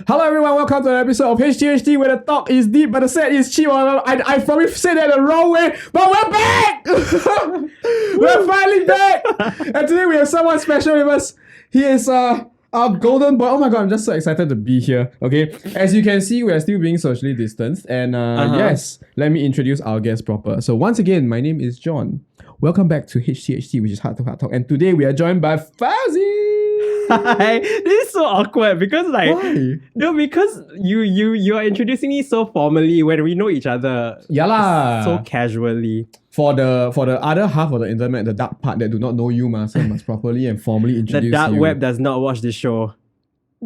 Hello everyone, welcome to an episode of HTHT where the talk is deep but the set is cheap. I probably said that the wrong way, but we're back! We're finally back! And today we have someone special with us. He is our golden boy. Oh my god, I'm just so excited to be here. Okay, as you can see, we are still being socially distanced. And yes, let me introduce our guest proper. So once again, my name is John. Welcome back to HTHT, which is Heart to Heart Talk. And today we are joined by Fauzi. Hi. This is so awkward because Why? no, because you are introducing me so formally when we know each other. Yeah lah. So casually. For the other half of the internet, the dark part that do not know you, so I must properly and formally introduce you. The dark web does not watch this show.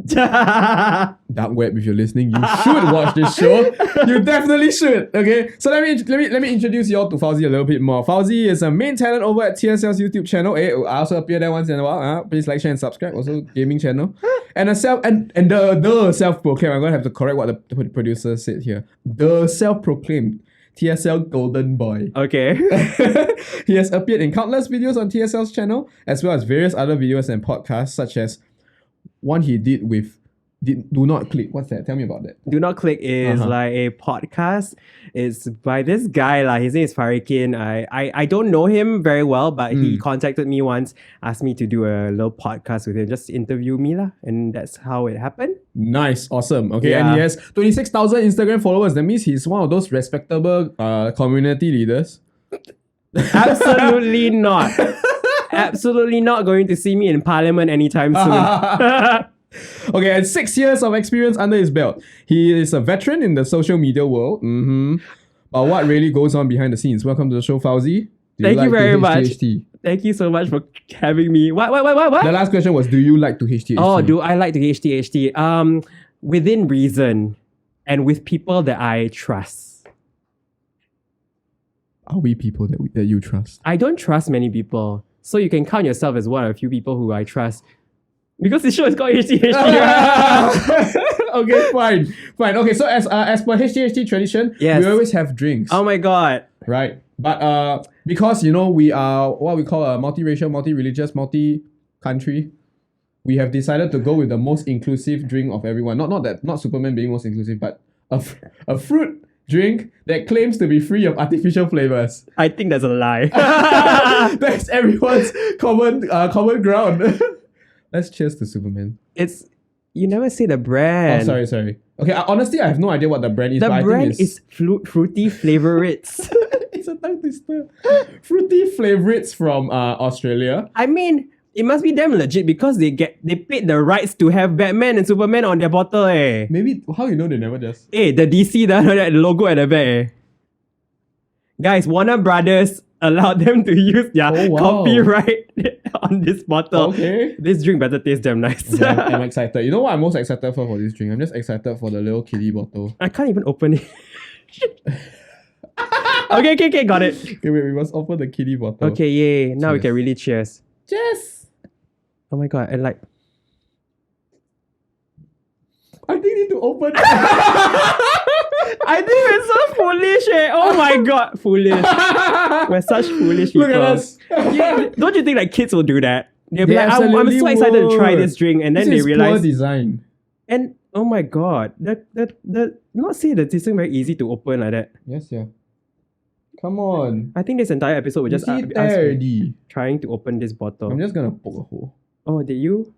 Dark web, if you're listening, you should watch this show. You definitely should. Okay, so let me introduce you all to Fauzi a little bit more. Fauzi is a main talent over at TSL's YouTube channel. I also appear there once in a while. Please like, share, and subscribe. Also, gaming channel. And the self-proclaimed. I'm gonna have to correct what the producer said here. The self-proclaimed TSL Golden Boy. Okay. He has appeared in countless videos on TSL's channel, as well as various other videos and podcasts, such as one he did with Do Not Click. What's that? Tell me about that. Do Not Click is like a podcast. It's by this guy. His name is Farikin. I don't know him very well, but he contacted me once, asked me to do a little podcast with him, just interview me. And that's how it happened. Nice. Awesome. Okay. Yeah. And he has 26,000 Instagram followers. That means he's one of those respectable community leaders. Absolutely not. Absolutely not going to see me in Parliament anytime soon. Okay, and 6 years of experience under his belt. He is a veteran in the social media world. But what really goes on behind the scenes? Welcome to the show, Fauzi. Thank you very much. Thank you so much for having me. What? The last question was, do you like to HTHT? Oh, do I like to HTHT? Within reason and with people that I trust. Are we people that you trust? I don't trust many people. So you can count yourself as one of a few people who I trust. Because the show is called HTHT. Okay, fine. Okay, so as per HTHT tradition, we always have drinks. Oh my god. Right. But because we are what we call a multiracial, multi-religious, multi-country, we have decided to go with the most inclusive drink of everyone. Not Superman being most inclusive, but a fruit drink that claims to be free of artificial flavors. I think that's a lie. That's everyone's common ground. Let's cheers to Superman. You never say the brand. Oh, sorry. Okay, honestly, I have no idea what the brand is. The but brand I think is Fruity Flavorites. It's a tongue twister. Fruity Flavorites from Australia. I mean, it must be damn legit because they paid the rights to have Batman and Superman on their bottle. Maybe how you know they never just. The DC the logo at the back. Guys, Warner Brothers allowed them to use their copyright on this bottle. Okay. This drink better taste damn nice. Okay, I'm excited. You know what I'm most excited for this drink? I'm just excited for the little kiddie bottle. I can't even open it. Okay, got it. Okay, wait, we must open the kiddie bottle. Okay, yay. Now we can really cheers. Cheers! Oh my god, and I think you need to open I think we're so foolish, Oh my god, foolish. We're such foolish people. Look at us. Don't you think kids will do that? They'll be like, I'm so excited to try this drink, and then they realize. Poor design. And oh my god, not say that this thing very easy to open like that. Yes, yeah. Come on. I think this entire episode will just us trying to open this bottle. I'm just gonna poke a hole. Oh, did you?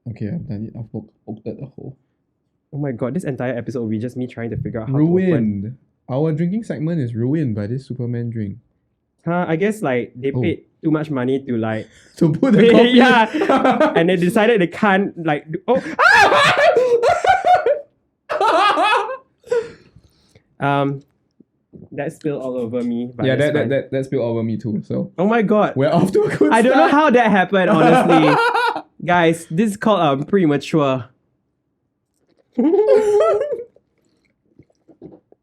Okay, I've done it. I've poked a hole. Oh my god, this entire episode will be just me trying to figure out how to open. Our drinking segment is ruined by this Superman drink. I guess they paid too much money to to put the coffee. Yeah. And they decided they can't that spilled all over me. But yeah, that spilled all over me too. So oh my god, we're off to a good start. I don't know how that happened, honestly. Guys, this is called premature.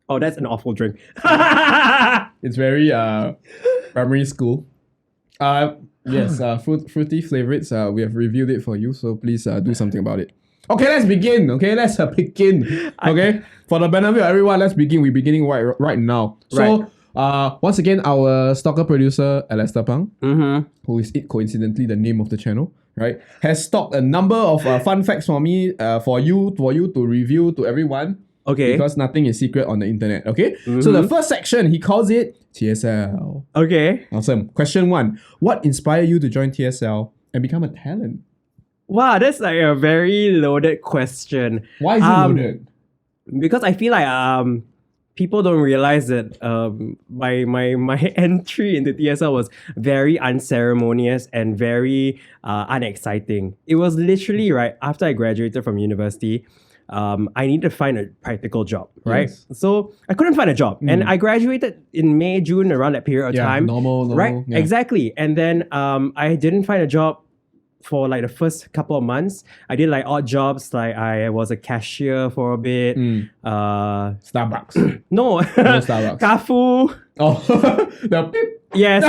Oh, that's an awful drink. It's very primary school. Yes, fruity flavorites. We have reviewed it for you, so please do something about it. Okay, let's begin. Let's begin. Okay, for the benefit of everyone, let's begin. We're beginning right now. So, once again, our stalker producer, Alastair Pang, who is coincidentally the name of the channel, right, has stocked a number of fun facts for me, for you to review to everyone. Okay. Because nothing is secret on the internet. Okay. So the first section, he calls it TSL. Okay. Awesome. Question 1: What inspired you to join TSL and become a talent? Wow, that's like a very loaded question. Why is it loaded? Because I feel like people don't realize that my entry into TSL was very unceremonious and very unexciting. It was literally right after I graduated from university. I needed to find a practical job, right? Yes. So I couldn't find a job, and I graduated in May, June, around that period of time. Normal, right? yeah. Exactly. And then I didn't find a job for like the first couple of months. I did like odd jobs, like I was a cashier for a bit. Starbucks. No, Starbucks. Kafu. Oh, the beep. Yes,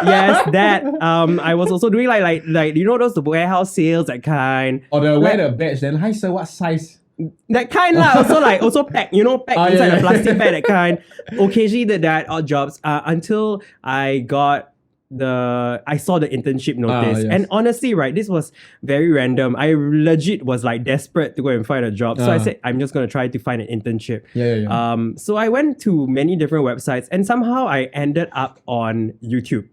yes, that. I was also doing like you know those the warehouse sales, that kind. Or the wear the badge. Then hi sir, what size? That kind lah. Also pack, pack inside the plastic bag, that kind. Occasionally did that, odd jobs. Until I saw the internship notice. Yes. And honestly, right, this was very random. I legit was like desperate to go and find a job. So I said, I'm just going to try to find an internship. Yeah. So I went to many different websites and somehow I ended up on YouTube.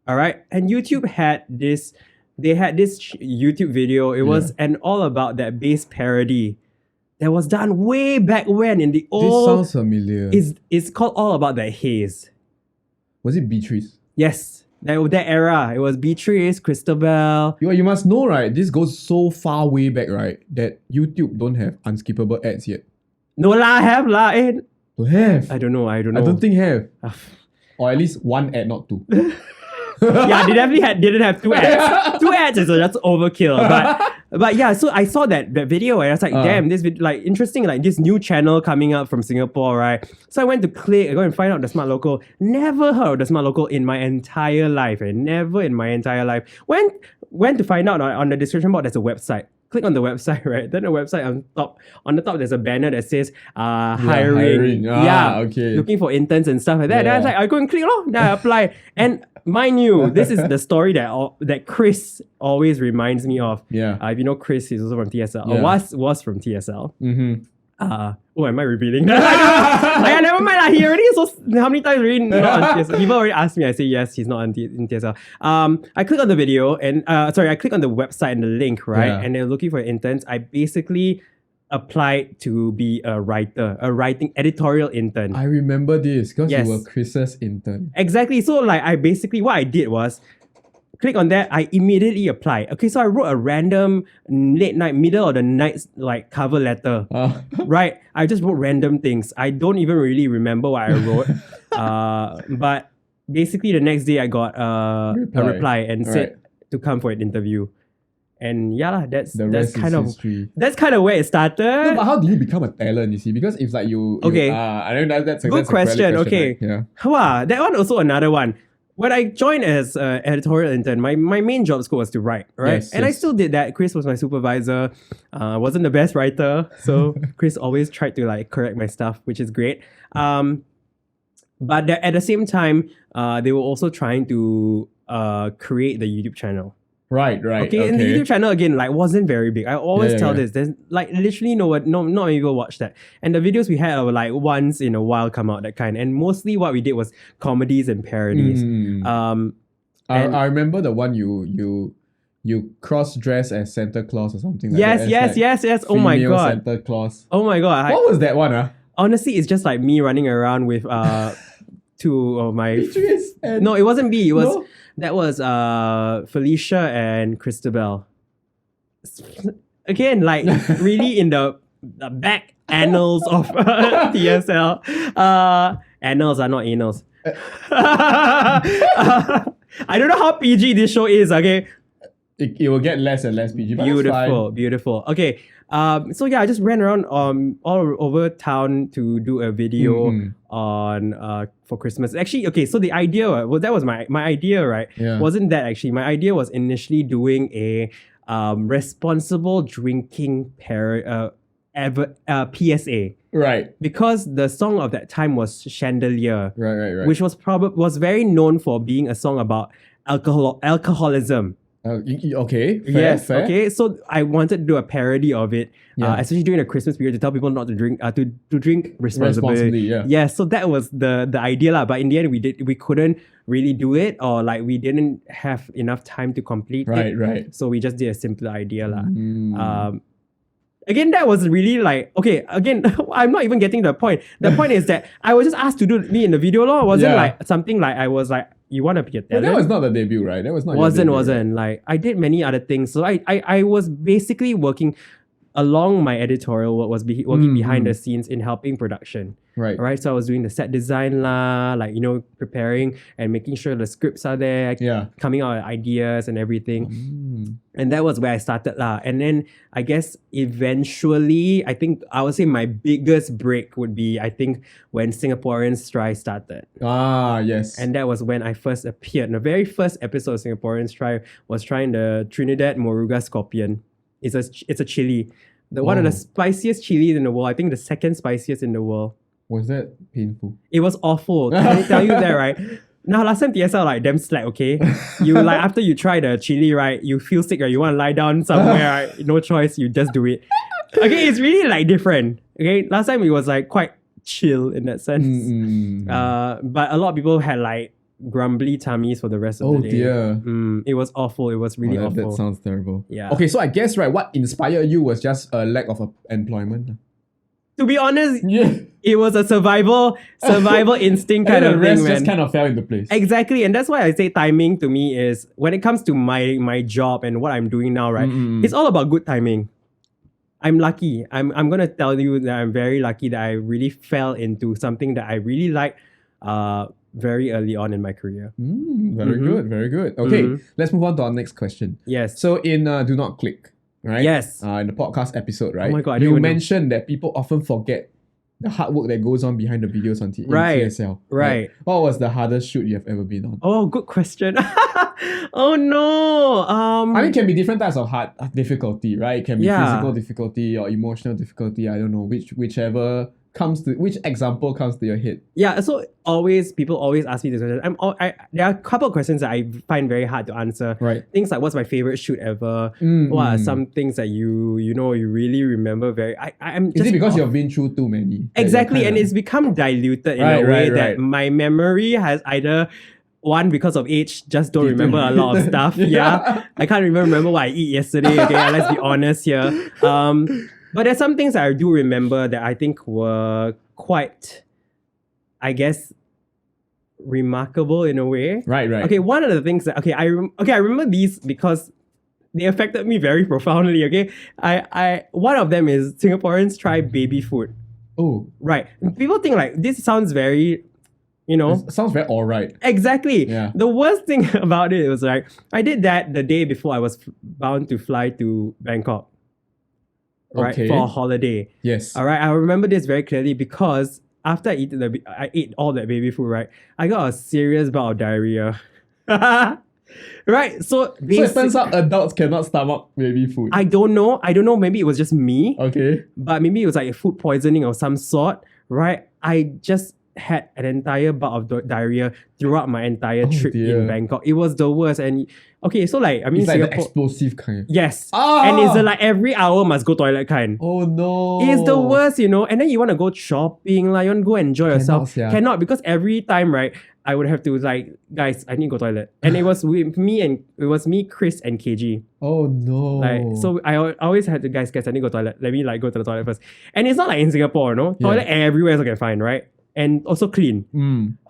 All right. And YouTube had this YouTube video. It was all about that bass parody that was done way back when in the old... This sounds familiar. It's called All About That Haze. Was it Beatrice? Yes, that era. It was Beatrice, Christabel. You must know, right? This goes so far way back, right? That YouTube don't have unskippable ads yet. No lah, have lah. Don't have. I don't know. I don't think have. Or at least one ad, not two. Yeah, they definitely didn't have two ads. Two ads is just overkill. But yeah, so I saw that video and I was like, damn, this like interesting, like this new channel coming up from Singapore, right? So I went to go and find out the Smart Local. Never heard of the Smart Local in my entire life, never in my entire life. Went to find out on the description board, there's a website. Click on the website, right? Then the website on the top, there's a banner that says hiring. Okay. Looking for interns and stuff like that. Yeah. Then I was like, I go and click, then I apply. And mind you, this is the story that Chris always reminds me of. Yeah. If you know Chris, he's also from TSL. Yeah. Or was from TSL. Mm-hmm. Am I revealing that? Never mind. He already how many times already not on TSL? People already asked me. I say yes, he's not in TSL. I click on the video and I click on the website and the link, right? Yeah. And they're looking for interns. I basically applied to be a writing editorial intern. I remember this because Yes. you were Chris's intern. Exactly. So like what I did was click on that, I immediately applied. Okay, so I wrote a random late night, middle of the night like cover letter. Right? I just wrote random things. I don't even really remember what I wrote. But basically the next day I got a reply and said to come for an interview. And yeah, that's kind of history. That's kind of where it started. No, but how do you become a talent, you see? Because if like I don't know, that's a good question. Okay. Right? Yeah. Wow, that one also another one. When I joined as an editorial intern, my main job scope was to write, right? Yes, and I still did that. Chris was my supervisor. Wasn't the best writer, so Chris always tried to like correct my stuff, which is great. But at the same time, they were also trying to create the YouTube channel. Right. Okay, and the YouTube channel again like wasn't very big. I always tell this. There's like literally not many people watch that. And the videos we had were like once in a while come out, that kind. And mostly what we did was comedies and parodies. I remember the one you cross-dress as Santa Claus or something like that. Yes. Oh my god. Santa Claus. Oh my god. What was that one? Honestly, it's just like me running around with two of my No, it wasn't me. That was Felicia and Christabel. Again, like really in the back annals of TSL. Annals are not anals. I don't know how PG this show is, okay? It will get less and less PG, but Beautiful. Okay. So yeah, I just ran around all over town to do a video on for Christmas. Actually, okay, so the idea that was my idea, right? Yeah. Wasn't that actually my idea was initially doing a responsible drinking PSA. Right. Because the song of that time was Chandelier. Right. Which was very known for being a song about alcoholism. Okay. Fair, Yes. fair. Okay. So I wanted to do a parody of it, Yeah. especially during the Christmas period, to tell people not to drink, to drink responsibly. Yeah. Yeah. So that was the idea lah. But in the end, we couldn't really do it, or like we didn't have enough time to complete it. Right. So we just did a simpler idea lah. Mm. Again, that was really like, okay, again, I'm not even getting the point. The point is that I was just asked to do me in the video law. It wasn't like something like I was like, you want to be a talent? But that was not the debut, right? That was not Wasn't. your debut, Like, I did many other things. So I was basically working along my editorial work, was working behind the scenes in helping production. Right. So I was doing the set design lah, like, preparing and making sure the scripts are there, coming out with ideas and everything. And that was where I started lah. And then I guess eventually, I think I would say my biggest break would be, I think, when Singaporeans Try started. Ah, yes. And that was when I first appeared. The very first episode of Singaporeans Try was trying the Trinidad Moruga Scorpion. It's a chili. One of the spiciest chilies in the world. I think the second spiciest in the world. Was that painful? It was awful. Can I tell you that, right? Now, last time TSL like damn slack, okay? You like after you try the chili, right? You feel sick, right? You want to lie down somewhere, right? No choice, you just do it. Okay, it's really like different. Okay, last time it was like quite chill in that sense. But a lot of people had like grumbly tummies for the rest of the day. Oh dear. It was awful. It was really awful. That sounds terrible. Yeah. Okay, so I guess, right, what inspired you was just a lack of employment. To be honest, it was a survival instinct kind of the rest thing, man. just kind of fell into place. Exactly, and that's why I say timing to me is when it comes to my job and what I'm doing now, right? It's all about good timing. I'm lucky. I'm gonna tell you that I'm very lucky that I really fell into something that I really like very early on in my career. Very good, very good. Okay, let's move on to our next question. Yes. So in Do Not Click, right? Yes. In the podcast episode, right? Oh my God, you mentioned that people often forget the hard work that goes on behind the videos on TSL. Right. What was the hardest shoot you have ever been on? Oh, good question. Oh no. I mean, it can be different types of hard difficulty, right? It can be physical difficulty or emotional difficulty. I don't know which example comes to your head. Yeah, so people always ask me this question. There are a couple of questions that I find very hard to answer. Right. Things like, what's my favorite shoot ever? What are some things that you really remember very? I'm just. Is it because you've been through too many? Exactly, and it's become diluted in a way that my memory has either. One, because of age, just don't remember a lot of stuff. I can't even remember what I eat yesterday. Okay, let's be honest here. But there's some things that I do remember that I think were quite, I guess, remarkable in a way. Right. Okay, one of the things that I remember these because they affected me very profoundly. Okay, one of them is Singaporeans try baby food. Oh, right. People think like this sounds very. It sounds very alright. Exactly. Yeah. The worst thing about it was like I did that the day before I was bound to fly to Bangkok. Right, for a holiday. Yes. All right. I remember this very clearly because after I ate all that baby food, right, I got a serious bout of diarrhea. Right. So it turns out adults cannot stomach baby food. I don't know. Maybe it was just me. Okay. But maybe it was like a food poisoning of some sort. Right. I just had an entire bout of diarrhea throughout my entire trip in Bangkok. It was the worst. And okay, so like, I mean, it's like Singapore, the explosive kind. Yes. And it's like every hour must go toilet kind. Oh no. It's the worst, And then you want to go shopping, like you want to go enjoy yourself. Cannot, because every time, right, I would have to like, guys, I need to go toilet. And it was me, Chris, and KG. Oh no. Like, so I always had to, guys, I need to go toilet. Let me like go to the toilet first. And it's not like in Singapore, no? Toilet everywhere is okay, fine, right? And also clean.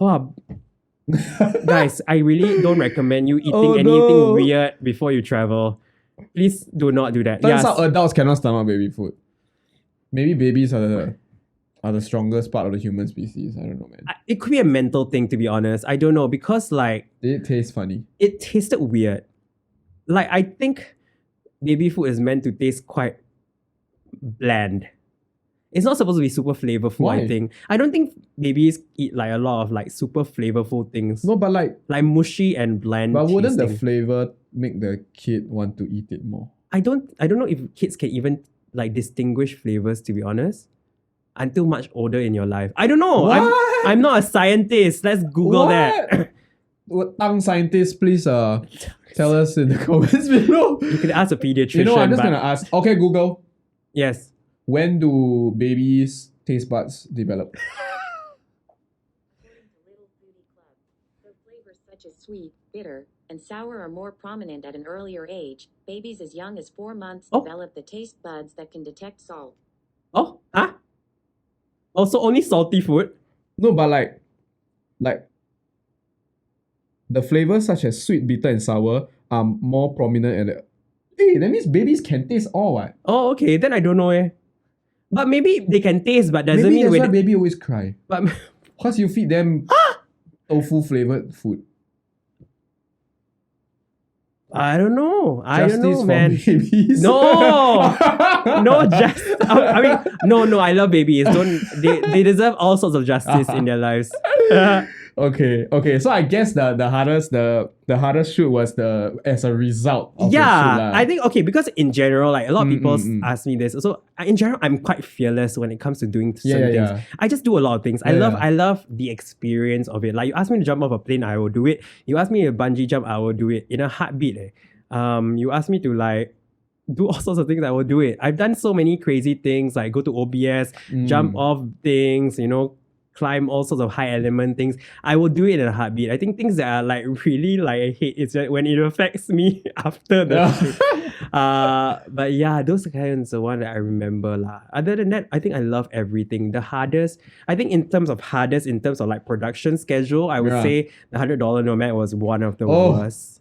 Oh, guys, I really don't recommend you eating anything weird before you travel. Please do not do that. Turns out adults cannot stomach baby food. Maybe babies are the strongest part of the human species. I don't know, man. It could be a mental thing, to be honest. I don't know, because like... Did it taste funny? It tasted weird. Like, I think baby food is meant to taste quite bland. It's not supposed to be super flavorful. Why? I think. I don't think babies eat like a lot of like super flavorful things. No, but like mushy and bland. But wouldn't tasting. the flavor make the kid want to eat it more? I don't know if kids can even like distinguish flavors, to be honest. Until much older in your life. I don't know. What? I'm not a scientist. Let's Google that. tongue scientists, please tell us in the comments below. You could ask a pediatrician. You know, I'm just but- gonna ask. Okay, Google. Yes. When do babies' taste buds develop? According to Little Foodie Club, though flavors such as sweet, bitter, and sour are more prominent at an earlier age, babies as young as 4 months Oh. develop the taste buds that can detect salt. Oh, huh? Also, only salty food. No, but like the flavors such as sweet, bitter, and sour are more prominent at the. Hey, that means babies can taste all, what? Oh, okay. Then I don't know. But maybe they can taste, but doesn't Maybe mean that's why when. baby always cry. But Because you feed them tofu flavored food. I don't know. I don't know, for man. babies. No, no, just I mean, no. I love babies. Don't they deserve all sorts of justice in their lives. Okay. So I guess the hardest shoot was as a result of the shoot. Yeah, I think because in general, like a lot of people ask me this. So in general, I'm quite fearless when it comes to doing certain yeah. things. I just do a lot of things. I love the experience of it. Like you ask me to jump off a plane, I will do it. You ask me to bungee jump, I will do it in a heartbeat. You ask me to like do all sorts of things, I will do it. I've done so many crazy things, like go to OBS, jump off things, climb all sorts of high element things. I will do it in a heartbeat. I think things that are like really like I hate is when it affects me after the shoot. But yeah, those are kind of the one that I remember lah. Other than that, I think I love everything. The hardest, I think in terms of like production schedule, I would say the $100 Nomad was one of the worst.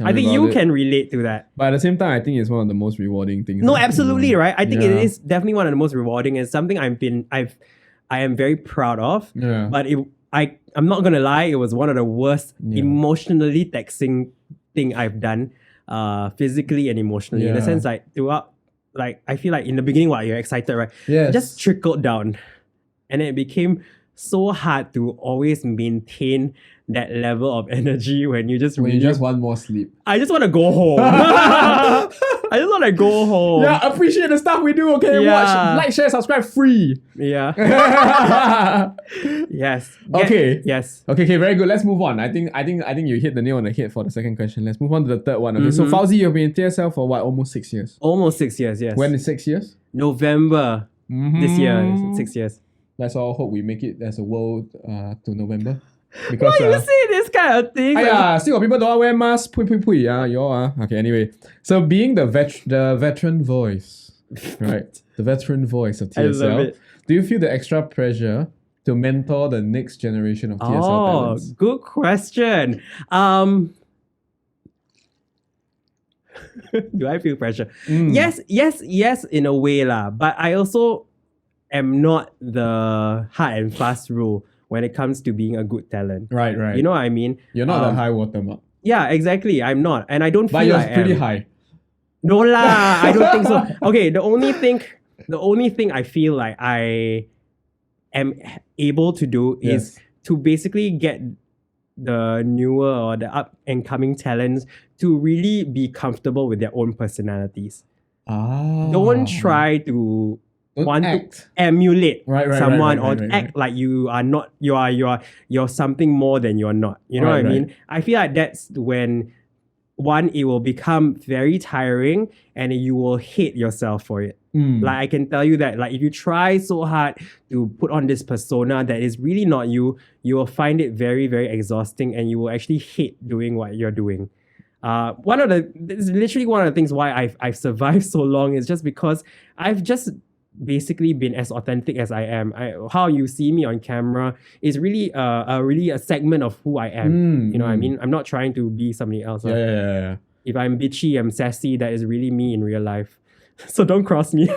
I think you can relate to that. But at the same time, I think it's one of the most rewarding things. No, absolutely, right? I think it is definitely one of the most rewarding and something I am very proud of. Yeah. But I'm not gonna lie, it was one of the worst emotionally taxing thing I've done, physically and emotionally. In the sense like throughout, like I feel like in the beginning, you're excited, right? Yes. It just trickled down, and it became so hard to always maintain that level of energy when you just want more sleep. I just want to go home. I just want to go home. Yeah, appreciate the stuff we do. Okay, Yeah. watch, like, share, subscribe, free. Yeah. Yes. Okay. Yes. Okay, very good. Let's move on. I think you hit the nail on the head for the second question. Let's move on to the third one. Okay, so Fauzi, you've been in TSL for what? Almost 6 years. Almost 6 years. Yes. When is 6 years? November this year. 6 years. Let's all hope we make it as a world to November. Because Why you say this kind of thing? still got people don't wear masks. Pui. Okay, anyway. So being the veteran voice, right? The veteran voice of I love TSL. it. Do you feel the extra pressure to mentor the next generation of TSL talents? Good question. Do I feel pressure? Yes, in a way lah. But I also am not the hard and fast rule when it comes to being a good talent. Right. You know what I mean? You're not the high watermark. Yeah, exactly. I'm not, and I don't But feel you're I pretty am. high. No lah, I don't think so. Okay, the only thing I feel like I am able to do is to basically get the newer or the up and coming talents to really be comfortable with their own personalities. Don't try to act. to emulate Right, someone right, or right. act like you are not. You're something more than you're not. You know what I mean? I feel like that's when it will become very tiring and you will hate yourself for it. Like I can tell you that like if you try so hard to put on this persona that is really not you, you will find it very, very exhausting and you will actually hate doing what you're doing. It's literally one of the things why I've survived so long is just because I've just basically been as authentic as I am. How you see me on camera is really a segment of who I am. You know what I mean? I'm not trying to be somebody else. Yeah. If I'm bitchy, I'm sassy, that is really me in real life. So don't cross me.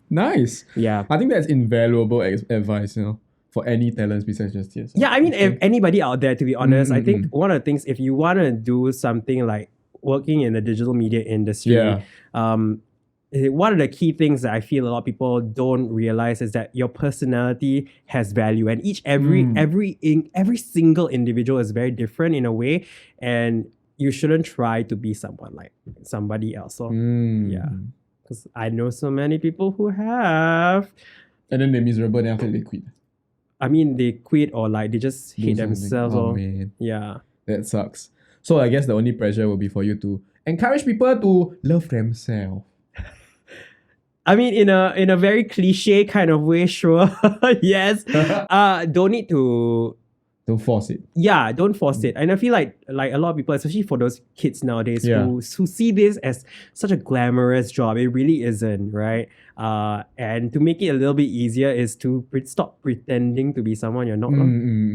Nice. Yeah. I think that's invaluable advice, for any talents besides just TSL. Yeah, I mean, if anybody out there, to be honest, I think one of the things, if you want to do something like working in the digital media industry, one of the key things that I feel a lot of people don't realize is that your personality has value, and every single individual is very different in a way, and you shouldn't try to be someone like somebody else. So yeah, because I know so many people who have, and then they're miserable, then after they quit. I mean, they quit or like they just Do hate something. themselves. Oh, Or man. yeah. That sucks. So I guess the only pressure will be for you to encourage people to love themselves. I mean, in a very cliche kind of way, sure. Yes. Don't need to. Don't force it. Yeah, don't force it. And I feel like a lot of people, especially for those kids nowadays Yeah. who see this as such a glamorous job, it really isn't, right? And to make it a little bit easier is to stop pretending to be someone you're not. Lor.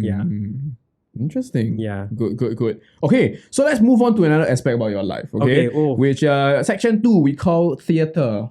Yeah. Interesting. Yeah. Good. Okay, so let's move on to another aspect about your life. Okay. Okay, Which section 2 we call theater.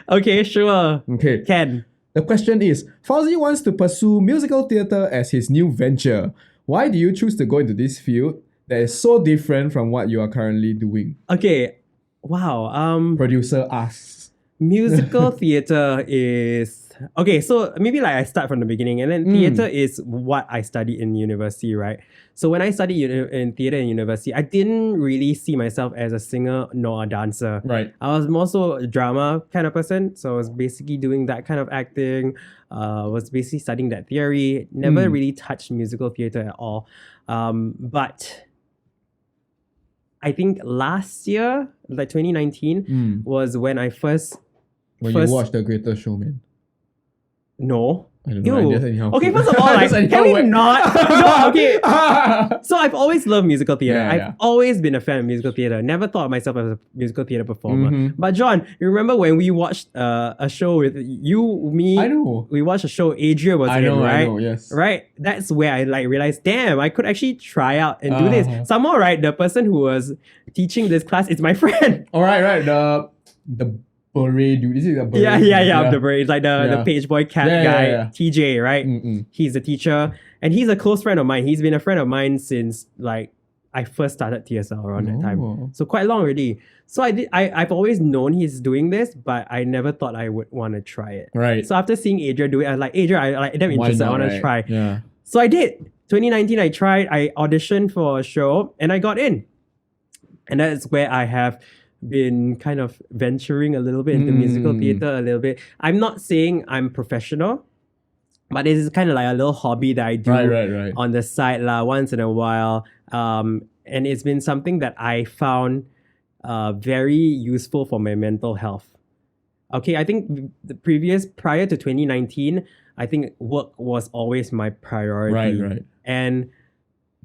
Okay, sure. Okay. Can. The question is, Fauzi wants to pursue musical theatre as his new venture. Why do you choose to go into this field that is so different from what you are currently doing? Okay. Wow. Producer asks. Musical theater is okay, so maybe like I start from the beginning, and then theater is what I studied in university, right? So when I studied in theater in university, I didn't really see myself as a singer nor a dancer. Right. I was more so a drama kind of person, so I was basically doing that kind of acting. Was basically studying that theory. Never really touched musical theater at all. But I think last year, like 2019, was when I first. When you watched The Greatest Showman. No. I don't know. I Ew. just anyhow Okay, put- first of all, like, Just anyhow can we whack. not? No, okay. So I've always loved musical theatre. Yeah, I've yeah. always been a fan of musical theatre. Never thought of myself as a musical theatre performer. Mhm. But John, you remember when we watched a show with you, me? I know. We watched a show. Adria was in, right? I know, yes. Right? That's where I like realized, damn, I could actually try out and do this. Some more, right? The person who was teaching this class is my friend. All right. The beret dude. Is it the beret? Yeah. The brain, like the Yeah. page boy cat Yeah, guy, yeah. TJ, right? He's a teacher, and he's a close friend of mine. He's been a friend of mine since like I first started TSL around that Oh. time, so quite long already. So I've always known he's doing this, but I never thought I would want to try it. Right. So after seeing Adria do it, I was like, Adria, I like damn Why interested. I not, want to right? try. Yeah. So I did. 2019, I tried. I auditioned for a show, and I got in, and that's where I have been kind of venturing a little bit into musical theater a little bit. I'm not saying I'm professional, but this is kind of like a little hobby that I do Right. on the side once in a while. And it's been something that I found very useful for my mental health. Okay, I think prior to 2019, I think work was always my priority. Right. And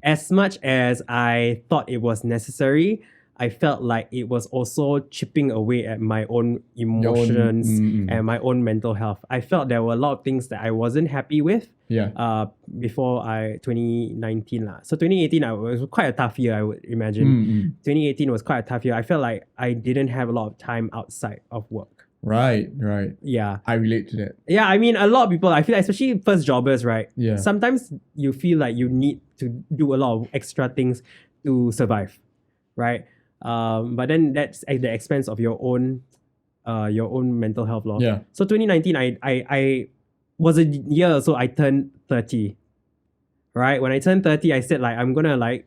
as much as I thought it was necessary, I felt like it was also chipping away at my own emotions and my own mental health. I felt there were a lot of things that I wasn't happy with Yeah. before 2019 lah. So 2018 it was quite a tough year, I would imagine. 2018 was quite a tough year. I felt like I didn't have a lot of time outside of work. Right. Yeah. I relate to that. Yeah, I mean, a lot of people, I feel like, especially first jobbers, right? Yeah. Sometimes you feel like you need to do a lot of extra things to survive, right? But then that's at the expense of your own mental health law. Yeah. So 2019, I was a year, so I turned 30. Right? When I turned 30, I said like I'm gonna like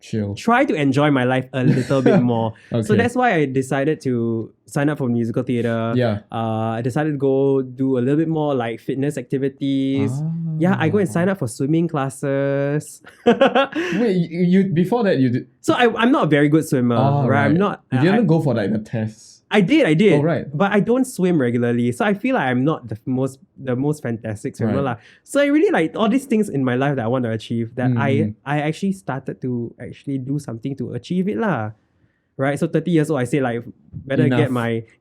Chill. try to enjoy my life a little bit more. So Okay. that's why I decided to sign up for musical theatre. Yeah. I decided to go do a little bit more like fitness activities. Yeah, I go and sign up for swimming classes. Wait, you before that you did. So I'm not a very good swimmer, right? I'm not. You didn't go for like the tests. I did. Oh, right. But I don't swim regularly, so I feel like I'm not the most fantastic swimmer Right. lah. So I really like all these things in my life that I want to achieve. That Mhm. I actually started to actually do something to achieve it lah. Right, so 30 years old, I say like better Enough.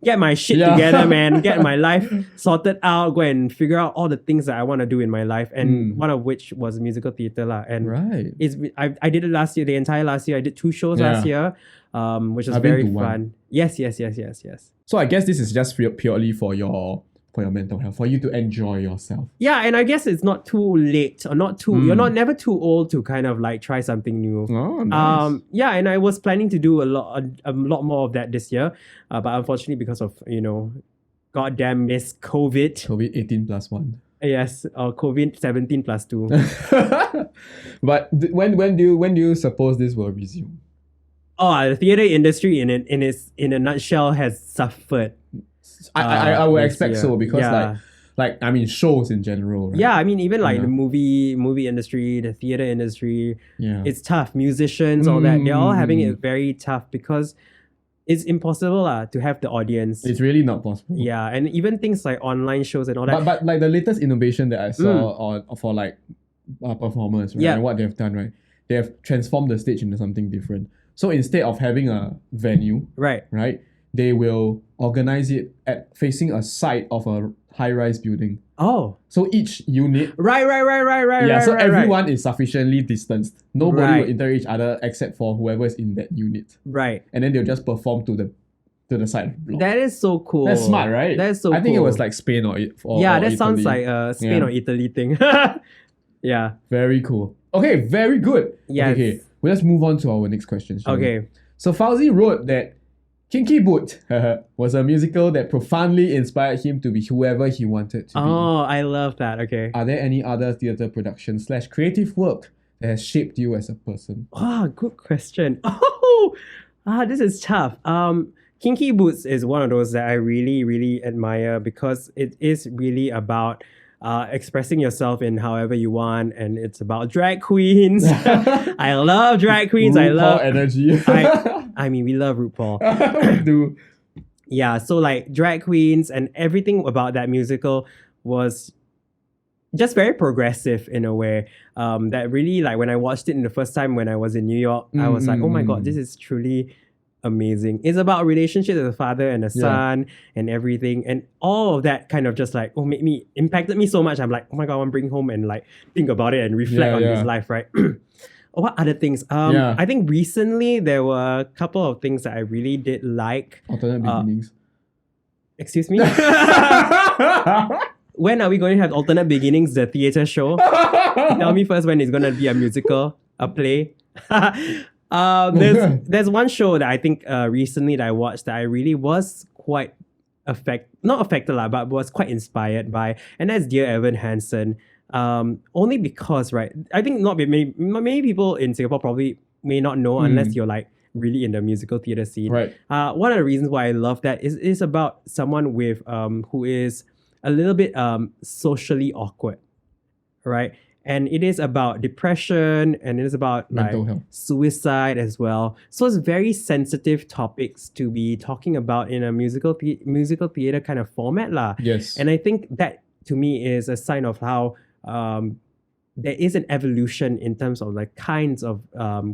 get my shit Yeah. together, man. Get my life sorted out. Go and figure out all the things that I want to do in my life, and one of which was musical theatre lah. And Right. I did it last year, the entire last year. I did 2 shows last year, which was I've been very to one. fun. Yes. So I guess this is just purely for your mental health, for you to enjoy yourself. Yeah, and I guess it's not too late or not too. You're not never too old to kind of like try something new. Oh, nice. Yeah, and I was planning to do a lot more of that this year, but unfortunately because of goddamn miss COVID. COVID 18 plus 1. Yes, COVID 17 plus 2. But when do you suppose this will resume? The theater industry in a nutshell has suffered. I would this expect year. so because Yeah. like Like, I mean, shows in general, right? Yeah, I mean, even like Yeah. the movie industry, the theater industry, Yeah. it's tough. Musicians, all that, they're all having it very tough because it's impossible to have the audience. It's really not possible. Yeah, and even things like online shows and all that. But like the latest innovation that I saw for like performers, right? Yeah. And what they've done, right? They have transformed the stage into something different. So instead of having a venue, Right. they will organize it at facing a side of a high-rise building. Oh. So each unit, Right. yeah, so right. everyone is sufficiently distanced. Nobody Right. will enter each other except for whoever is in that unit. Right. And then they'll just perform to the side of the block. That is so cool. That's smart, right? That is so cool. I think it was like Spain or yeah, or that sounds Italy. like a Spain Yeah. or Italy thing. Yeah. Very cool. Okay, very good. Yes. Okay, well, let's move on to our next question. shall we? Okay. So Fauzi wrote that Kinky Boot was a musical that profoundly inspired him to be whoever he wanted to be. Oh, I love that. Okay. Are there any other theatre production / creative work that has shaped you as a person? Good question. This is tough. Kinky Boots is one of those that I really, really admire because it is really about expressing yourself in however you want, and it's about drag queens. I love drag queens. I RuPaul love energy. I mean, we love RuPaul. Do Yeah, so like drag queens and everything about that musical was just very progressive in a way. That really, like, when I watched it in the first time when I was in New York, I was like, oh my God, this is truly amazing. It's about relationship with a father and a son and everything. And all of that kind of just like, impacted me so much. I'm like, oh my God, I want to bring home and like think about it and reflect on his life, right? What other things? I think recently there were a couple of things that I really did like. alternate beginnings. Excuse me? When are we going to have Alternate Beginnings, the theatre show? Tell me first when it's going to be a musical, a play. There's one show that I think recently that I watched that I really was quite not affected but was quite inspired by, and that's Dear Evan Hansen. Only because, right, I think not many people in Singapore probably may not know unless you're like really in the musical theatre scene. Right. One of the reasons why I love that is about someone with who is a little bit socially awkward, right? And it is about depression, and it is about Mental like health. suicide as well. So it's very sensitive topics to be talking about in a musical theatre kind of format lah. Yes. And I think that to me is a sign of how there is an evolution in terms of like kinds of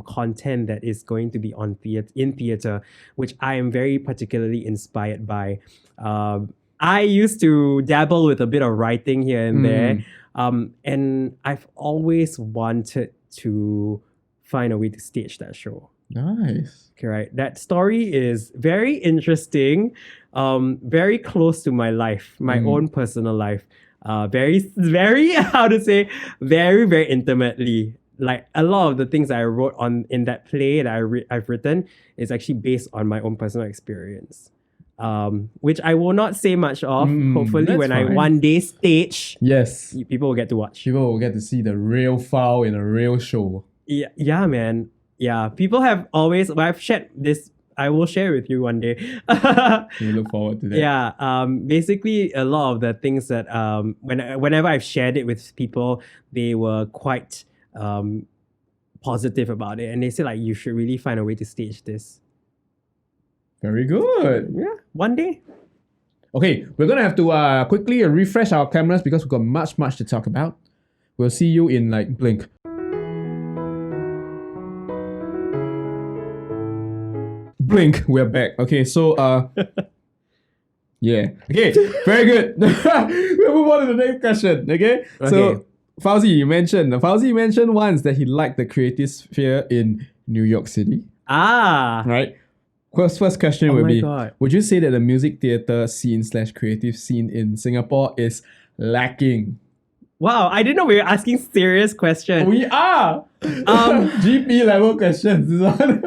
content that is going to be on in theatre, which I am very particularly inspired by. I used to dabble with a bit of writing here and there, and I've always wanted to find a way to stage that show. Nice. Okay, right. That story is very interesting, very close to my life, my own personal life. Very, how to say, very, very intimately. Like a lot of the things I wrote in that play that I've written is actually based on my own personal experience. Which I will not say much of. Hopefully, that's when I fine. one day stage, Yes. people will get to watch. People will get to see the real Fao in a real show. Yeah, man. Yeah, people have always. I've shared this. I will share with you one day. We look forward to that. Yeah. Basically, a lot of the things that whenever I've shared it with people, they were quite positive about it, and they say like you should really find a way to stage this. Very good. Yeah, one day. Okay, we're gonna have to quickly refresh our cameras because we've got much to talk about. We'll see you in like blink. Blink, we're back. Okay, so yeah. Okay, very good. We'll move on to the next question. Okay? So Fauzi mentioned once that he liked the creative sphere in New York City. Right? First question would my be, God. would you say that the music theatre scene / creative scene in Singapore is lacking? Wow, I didn't know we were asking serious questions. We are! GP level questions, this one.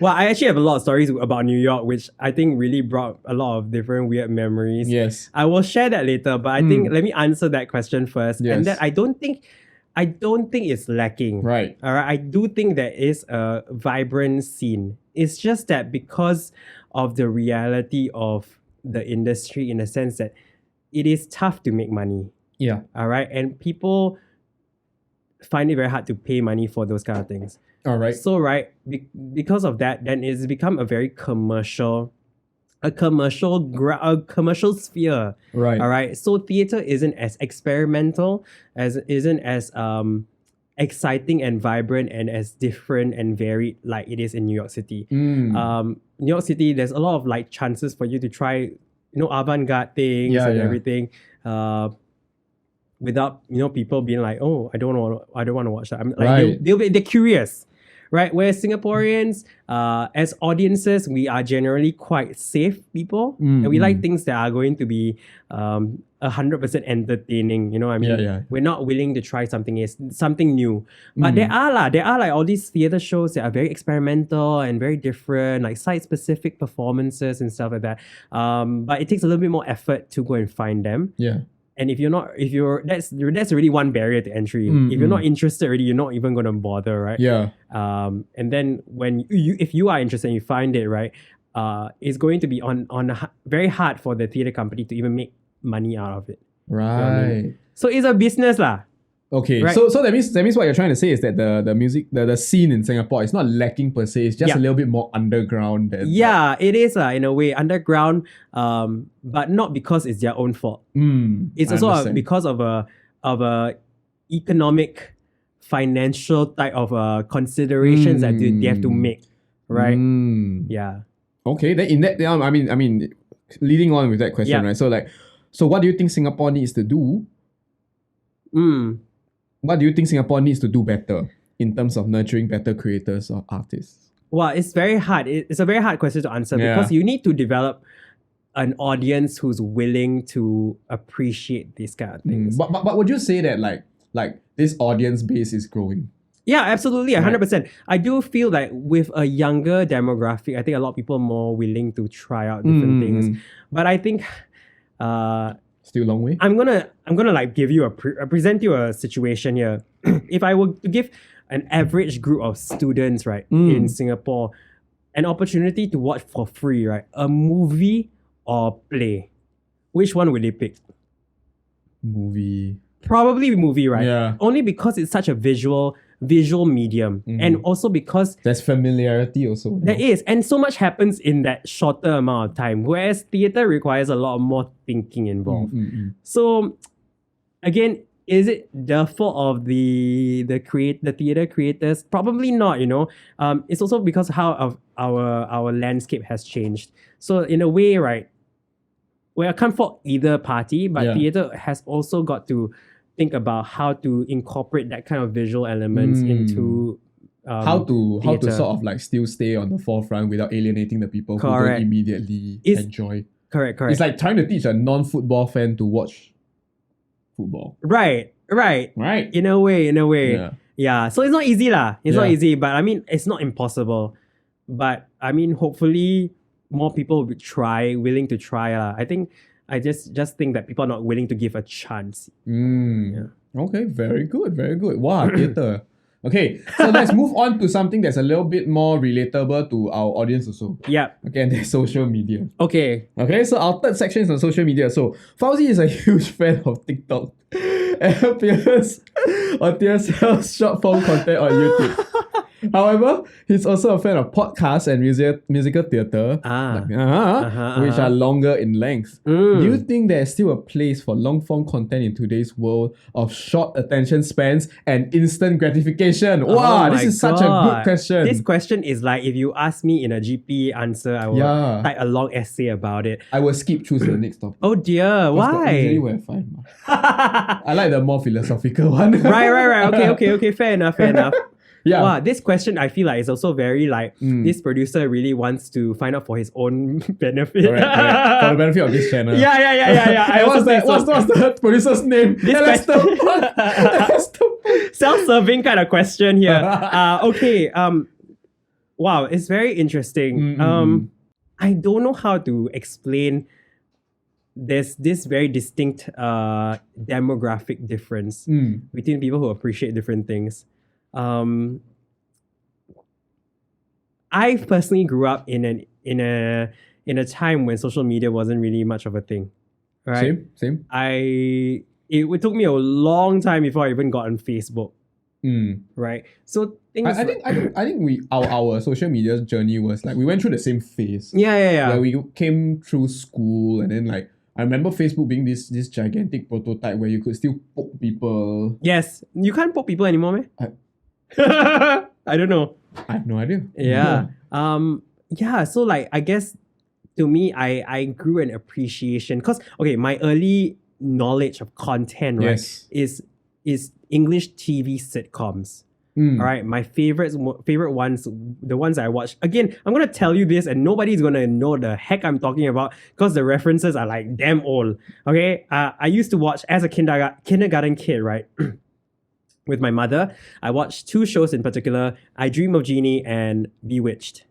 Well, I actually have a lot of stories about New York, which I think really brought a lot of different weird memories. Yes. I will share that later, but I think let me answer that question first. Yes. And that I don't think it's lacking. Right. All right. I do think there is a vibrant scene. It's just that because of the reality of the industry, in the sense that it is tough to make money. Yeah. All right, and people find it very hard to pay money for those kind of things. All right. So because of that, then it's become a very commercial sphere. Right. All right. So theater isn't as experimental, isn't as exciting and vibrant and as different and varied like it is in New York City. New York City, there's a lot of like chances for you to try, avant-garde things and everything. Without people being like, oh, I don't want to watch that. They're curious, right? Whereas Singaporeans, as audiences, we are generally quite safe people, and we like things that are going to be 100% entertaining. You know what I mean? Yeah. We're not willing to try something new. But there are like all these theater shows that are very experimental and very different, like site-specific performances and stuff like that. But it takes a little bit more effort to go and find them. Yeah. And that's already one barrier to entry. If you're not interested already, you're not even going to bother, right? Yeah. And then when if you are interested and you find it, right, it's going to be very hard for the theater company to even make money out of it. Right. You know what I mean? So it's a business lah. Okay, right? so that means what you're trying to say is that the music the scene in Singapore is not lacking per se. It's just a little bit more underground. It is in a way underground, but not because it's their own fault. It's also because of a economic, financial type of considerations that they have to make, right? Yeah. Okay, then in that, I mean, leading on with that question, right? So what do you think Singapore needs to do? What do you think Singapore needs to do better in terms of nurturing better creators or artists? Well, it's very hard. It's a very hard question to answer because you need to develop an audience who's willing to appreciate these kind of things. But would you say that like this audience base is growing? Yeah, absolutely, 100%. I do feel like with a younger demographic, I think a lot of people are more willing to try out different things. But I think still a long way. I'm gonna like give you present you a situation here. If I were to give an average group of students, right, in Singapore, an opportunity to watch for free, right, a movie or play, which one would they pick? Movie. Probably movie, right? Yeah. Only because it's such a visual medium, and also because there's familiarity also. There is, and so much happens in that shorter amount of time, whereas theater requires a lot more thinking involved. So again, is it the fault of the theater creators? Probably not. It's also because how our landscape has changed. So in a way, right, well, I can't fault either party, but theater has also got to think about how to incorporate that kind of visual elements into how to sort of like still stay on the forefront without alienating the people who don't immediately enjoy. Correct. It's like trying to teach a non-football fan to watch football. Right. In a way. Yeah. So it's not easy lah. It's not easy, but I mean, it's not impossible. But I mean, hopefully more people will willing to try lah. I just think that people are not willing to give a chance. Okay, very good. Wow, theater. Okay, so let's move on to something that's a little bit more relatable to our audience also. Yeah. Okay, and that's social media. Okay, so our third section is on social media. So Fauzi is a huge fan of TikTok and appears on TSL's short form content on YouTube. However, he's also a fan of podcasts and musical theatre, which are longer in length. Do you think there's still a place for long-form content in today's world of short attention spans and instant gratification? Wow, this is such a good question. This question is like if you ask me in a GP answer, I will type a long essay about it. I will choose the next topic. Oh dear, why? Usually we have 5. I like the more philosophical one. Right. Okay. Fair enough. Yeah. Wow, this question I feel like is also very like this producer really wants to find out for his own benefit. Correct. For the benefit of this channel. Yeah. What's the producer's name? This self-serving kind of question here. Okay. Wow, it's very interesting. I don't know how to explain this very distinct demographic difference between people who appreciate different things. I personally grew up in a time when social media wasn't really much of a thing. right? Same. It took me a long time before I even got on Facebook, right? So things. I think our social media journey was like we went through the same phase. Yeah. Where we came through school and then like I remember Facebook being this gigantic prototype where you could still poke people. Yes, you can't poke people anymore, man. I don't know. I have no idea. Yeah. So like I guess to me I grew an appreciation because okay, my early knowledge of content, right, is English TV sitcoms. All right, my favorite ones, the ones I watched. Again, I'm gonna tell you this, and nobody's gonna know the heck I'm talking about because the references are like damn old. Okay, I used to watch as a kindergarten kid, right, with my mother. I watched two shows in particular: I Dream of Jeannie and Bewitched.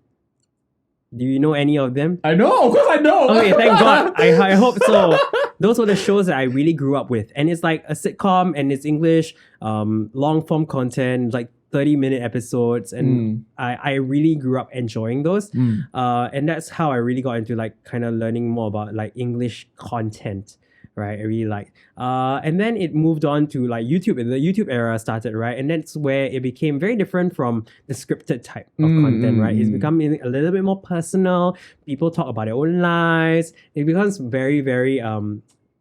Do you know any of them? I know, of course I know. Okay, thank God. I hope so. Those were the shows that I really grew up with. And it's like a sitcom and it's English, long form content, like 30-minute episodes. And I really grew up enjoying those. And that's how I really got into like kind of learning more about like English content. Right, I really liked. And then it moved on to like YouTube, and the YouTube era started, right? And that's where it became very different from the scripted type of content, right? It's becoming a little bit more personal. People talk about their own lives. It becomes very, very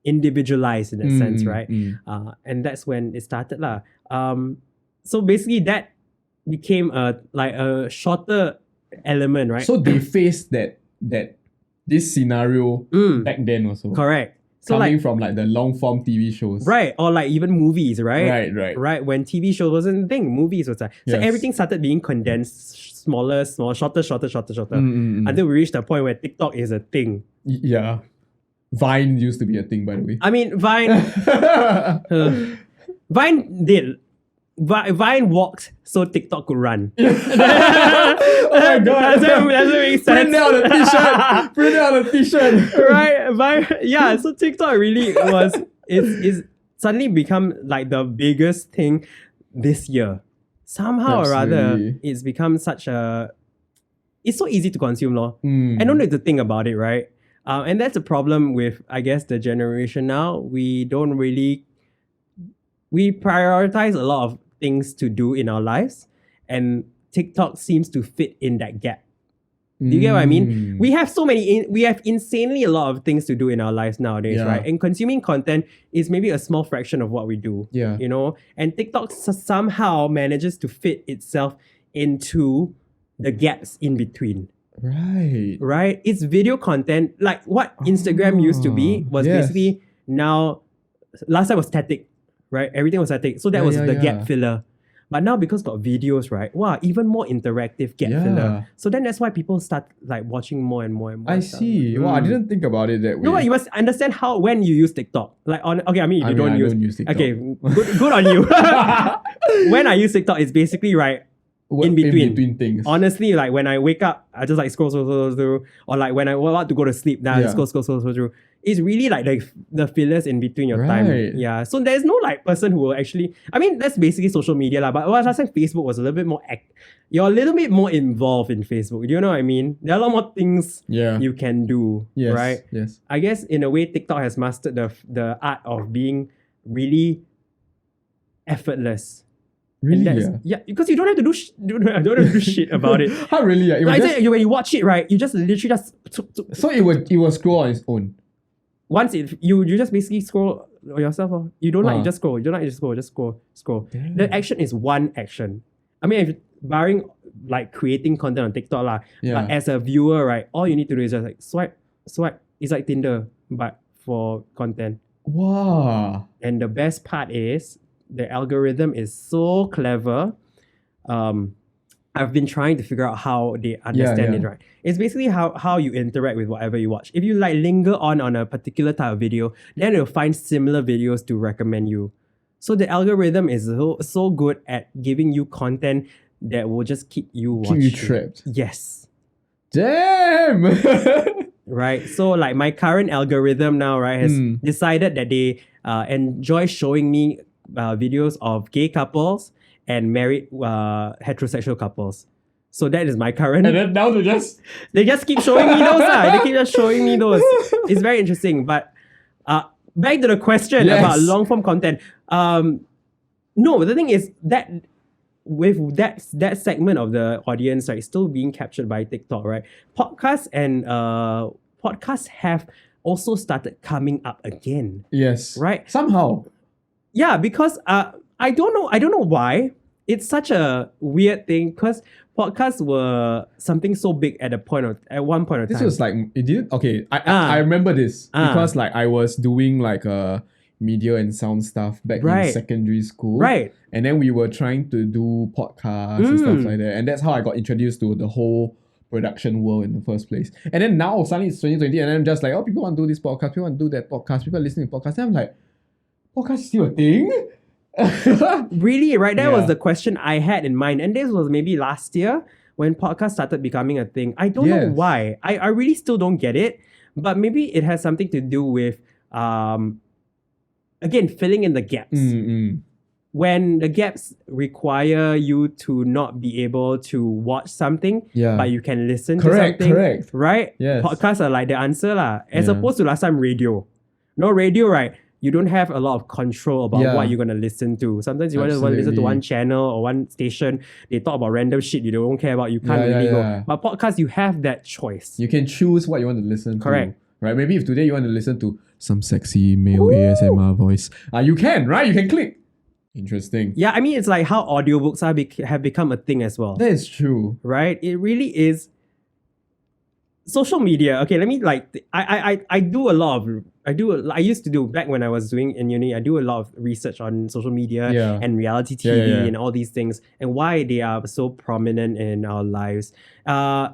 individualized in that sense, right? And that's when it started lah. So basically that became a shorter element, right? So they faced that this scenario back then also. Correct. So coming like, from like the long form TV shows. Right. Or like even movies, right? Right. Right. When TV shows wasn't a thing, movies was like. So everything started being condensed, smaller, shorter. Until we reached the point where TikTok is a thing. Yeah. Vine used to be a thing, by the way. I mean, Vine walked so TikTok could run. Oh my god. Doesn't make sense. Print out a t-shirt. Right? Vine, yeah, so TikTok really is suddenly become like the biggest thing this year. Somehow or rather, it's become such a... It's so easy to consume, lor. I don't need to think about it, right? And that's a problem with, I guess, the generation now. We prioritize a lot of things to do in our lives, and TikTok seems to fit in that gap. Do you get what I mean? We have insanely a lot of things to do in our lives nowadays, right? And consuming content is maybe a small fraction of what we do. Yeah. You know? And TikTok somehow manages to fit itself into the gaps in between. Right? It's video content. Like what Instagram used to be was basically now, last time was static. Right? Everything was static. So that was the gap filler. But now because got videos, right? Wow, even more interactive gap filler. So then that's why people start like watching more and more and more. I see. Wow, I didn't think about it that way. No, but you must understand when you use TikTok. Like I don't use TikTok. Okay, good on you. When I use TikTok, it's basically right in between things. Honestly, like when I wake up, I just like scroll through. Or like when I want to go to sleep, now I scroll through. It's really like the fillers in between your time. Yeah. So there's no like person who will actually... I mean, that's basically social media lah. But last time Facebook was a little bit more... You're a little bit more involved in Facebook. Do you know what I mean? There are a lot more things you can do. Right? Yes. I guess in a way, TikTok has mastered the art of being really effortless. Really? Yeah, because you don't have to do shit about it. How really? Yeah. When you watch it, right, you just literally just... So it will scroll on its own. Once you just basically scroll yourself. You don't like, you just scroll. You don't like, you just scroll. Damn. The action is one action. I mean, if barring like creating content on TikTok lah, but as a viewer, right, all you need to do is just like swipe. It's like Tinder, but for content. Wow. And the best part is the algorithm is so clever. I've been trying to figure out how they understand it, right? It's basically how you interact with whatever you watch. If you like linger on a particular type of video, then it'll find similar videos to recommend you. So the algorithm is so good at giving you content that will just keep you watching. Keep you trapped. Yes. Damn! Right? So like my current algorithm now, right, has decided that they enjoy showing me videos of gay couples and married heterosexual couples. So that is my current... And then now they just keep showing me those. They keep just showing me those. It's very interesting. But Back to the question Yes. about long form content. No, the thing is that with that segment of the audience, right, still being captured by TikTok, right? Podcasts have also started coming up again. Yes. Right. Somehow. Yeah, because I don't know why. It's such a weird thing because podcasts were something so big at one point of This time. was like it did okay. I remember this because like I was doing like media and sound stuff back in Right. secondary school. Right. And then we were trying to do podcasts and stuff like that. And that's how I got introduced to the whole production world in the first place. And then now suddenly it's 2020 and then I'm just like, oh, people want to do this podcast, people want to do that podcast, people are listening to podcasts. And I'm like, podcast is still a thing? Really, right? That Yeah. was the question I had in mind. And this was maybe last year when podcasts started becoming a thing. I don't know Yes. why. I really still don't get it. But maybe it has something to do with again, filling in the gaps. When the gaps require you to not be able to watch something, Yeah. but you can listen to something. Correct. Right? Yes. Podcasts are like the answer lah. As Yeah. opposed to last time radio. No radio, right? You don't have a lot of control about Yeah. what you're gonna listen to. Sometimes you want to listen to Absolutely. one channel or one station. They talk about random shit you don't care about. You can't Yeah, really yeah. go. But podcasts, you have that choice. You can choose what you want to listen Correct. to. Right? Maybe if today you want to listen to some sexy male ASMR voice, you can, right? You can click. Interesting. Yeah, I mean, it's like how audiobooks have become a thing as well. That is true. Right? It really is. Social media. Okay, let me I do a lot of I used to do back when I was doing in uni. I do a lot of research on social media Yeah. and reality TV Yeah. and all these things and why they are so prominent in our lives. A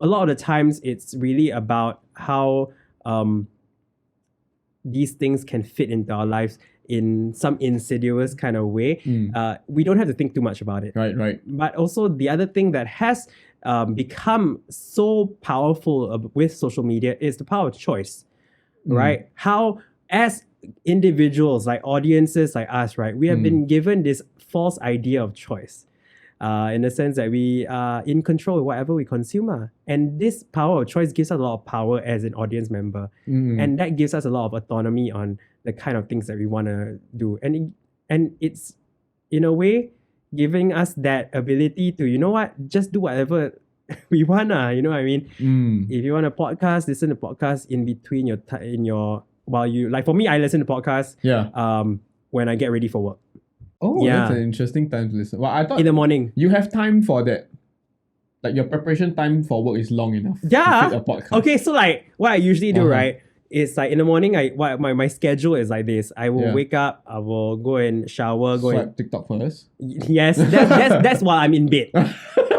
lot of the times it's really about how these things can fit into our lives in some insidious kind of way. We don't have to think too much about it. Right. But also the other thing that has become so powerful with social media is the power of choice, right? How as individuals, like audiences like us, right, we have been given this false idea of choice in the sense that we are in control of whatever we consume. And this power of choice gives us a lot of power as an audience member. And that gives us a lot of autonomy on the kind of things that we want to do. And it's, in a way, giving us that ability to, you know what, just do whatever we want. You know what I mean? If you want a podcast, listen to podcasts in between while you, like for me, I listen to podcasts when I get ready for work. Oh, Yeah. that's an interesting time to listen. Well, I thought In the morning. you have time for that. Like your preparation time for work is long enough Yeah. to fit a podcast. Okay, so like what I usually do, Uh-huh. right, is like in the morning, my schedule is like this. I will Yeah. wake up, I will go and shower, go and Swipe TikTok first. yes, that's while I'm in bed.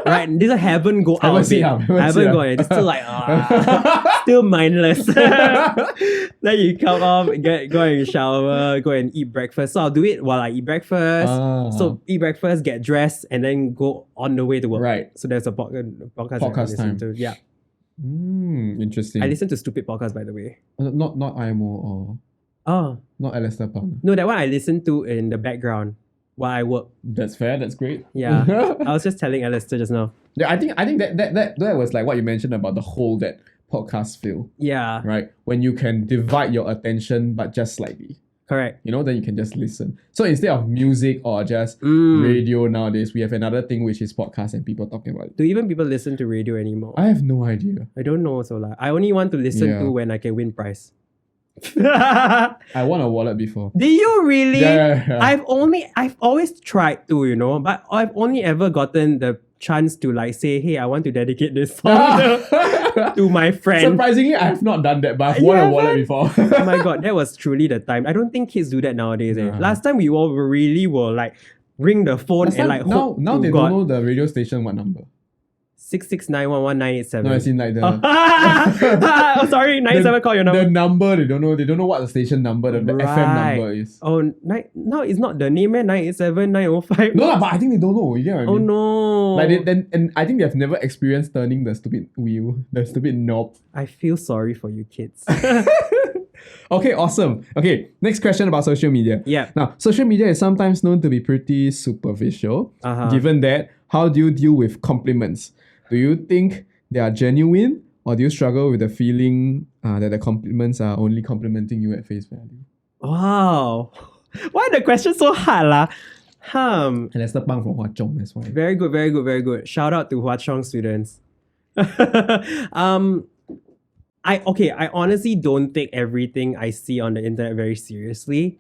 Right, this I haven't go out Haven't of seen bed. him, haven't I haven't seen gone. him. It's still like still mindless. Then you come off, go and shower, go and eat breakfast. So I'll do it while I eat breakfast. So eat breakfast, get dressed, and then go on the way to work. Right. So there's a podcast that I Podcast listen time. to. Yeah, Interesting. I listen to stupid podcasts, by the way. Not IMO or Oh not Alistair Pang. no, that one I listen to in the background while I work. That's fair. That's great. Yeah, I was just telling Alistair just now. Yeah, I think that was like what you mentioned about the hole that podcasts fill, Yeah, right? When you can divide your attention, but just slightly, correct. then you can just listen. So instead of music or just radio nowadays, we have another thing which is podcast and people talking about it. Do even people listen to radio anymore? I have no idea. I don't know. So I only want to listen Yeah. to when I can win prize. I won a wallet before. Do you really? Yeah. I've always tried to, but I've only ever gotten the chance to like say, hey, I want to dedicate this song to my friend. Surprisingly, I have not done that, but I've won a wallet before. Oh my god, that was truly the time. I don't think kids do that nowadays. Nah. Last time we all really were like ring the phone and like hope now to they God. don't know the radio station what number. 669119887. No, as in like the Oh, sorry, 97 call your number. the number they don't know what the station number, the FM Right. number is. Oh, no, it's not the name, 987, 905. No lah, but I think they don't know. You get what I mean? Oh no. Like and I think they've never experienced turning the stupid wheel, the stupid knob. I feel sorry for you kids. Okay, awesome. Okay, next question about social media. Yeah. Now, social media is sometimes known to be pretty superficial. Uh-huh. Given that, how do you deal with compliments? Do you think they are genuine Or do you struggle with the feeling that the compliments are only complimenting you at face value? Wow. Why the question so hard lah? And that's the bang from Hwa Chong, that's why. Very good, very good, very good. Shout out to Hwa Chong students. I honestly don't take everything I see on the internet very seriously.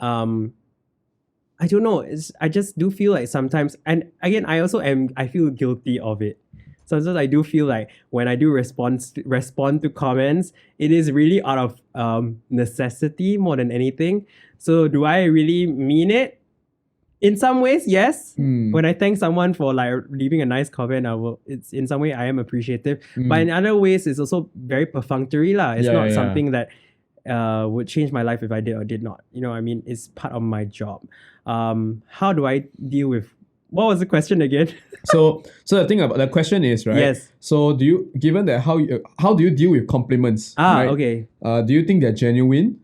I don't know. I just do feel like sometimes, and again, I feel guilty of it. Sometimes I do feel like when I do respond to comments, it is really out of necessity more than anything. So do I really mean it? In some ways, yes. When I thank someone for like leaving a nice comment, it's in some way I am appreciative. But in other ways, it's also very perfunctory lah. It's not something that would change my life if I did or did not. You know what I mean? It's part of my job. How do I deal with? What was the question again? So the thing about the question is, right? Yes. So given that how do you deal with compliments? Right? Okay. Do you think they're genuine?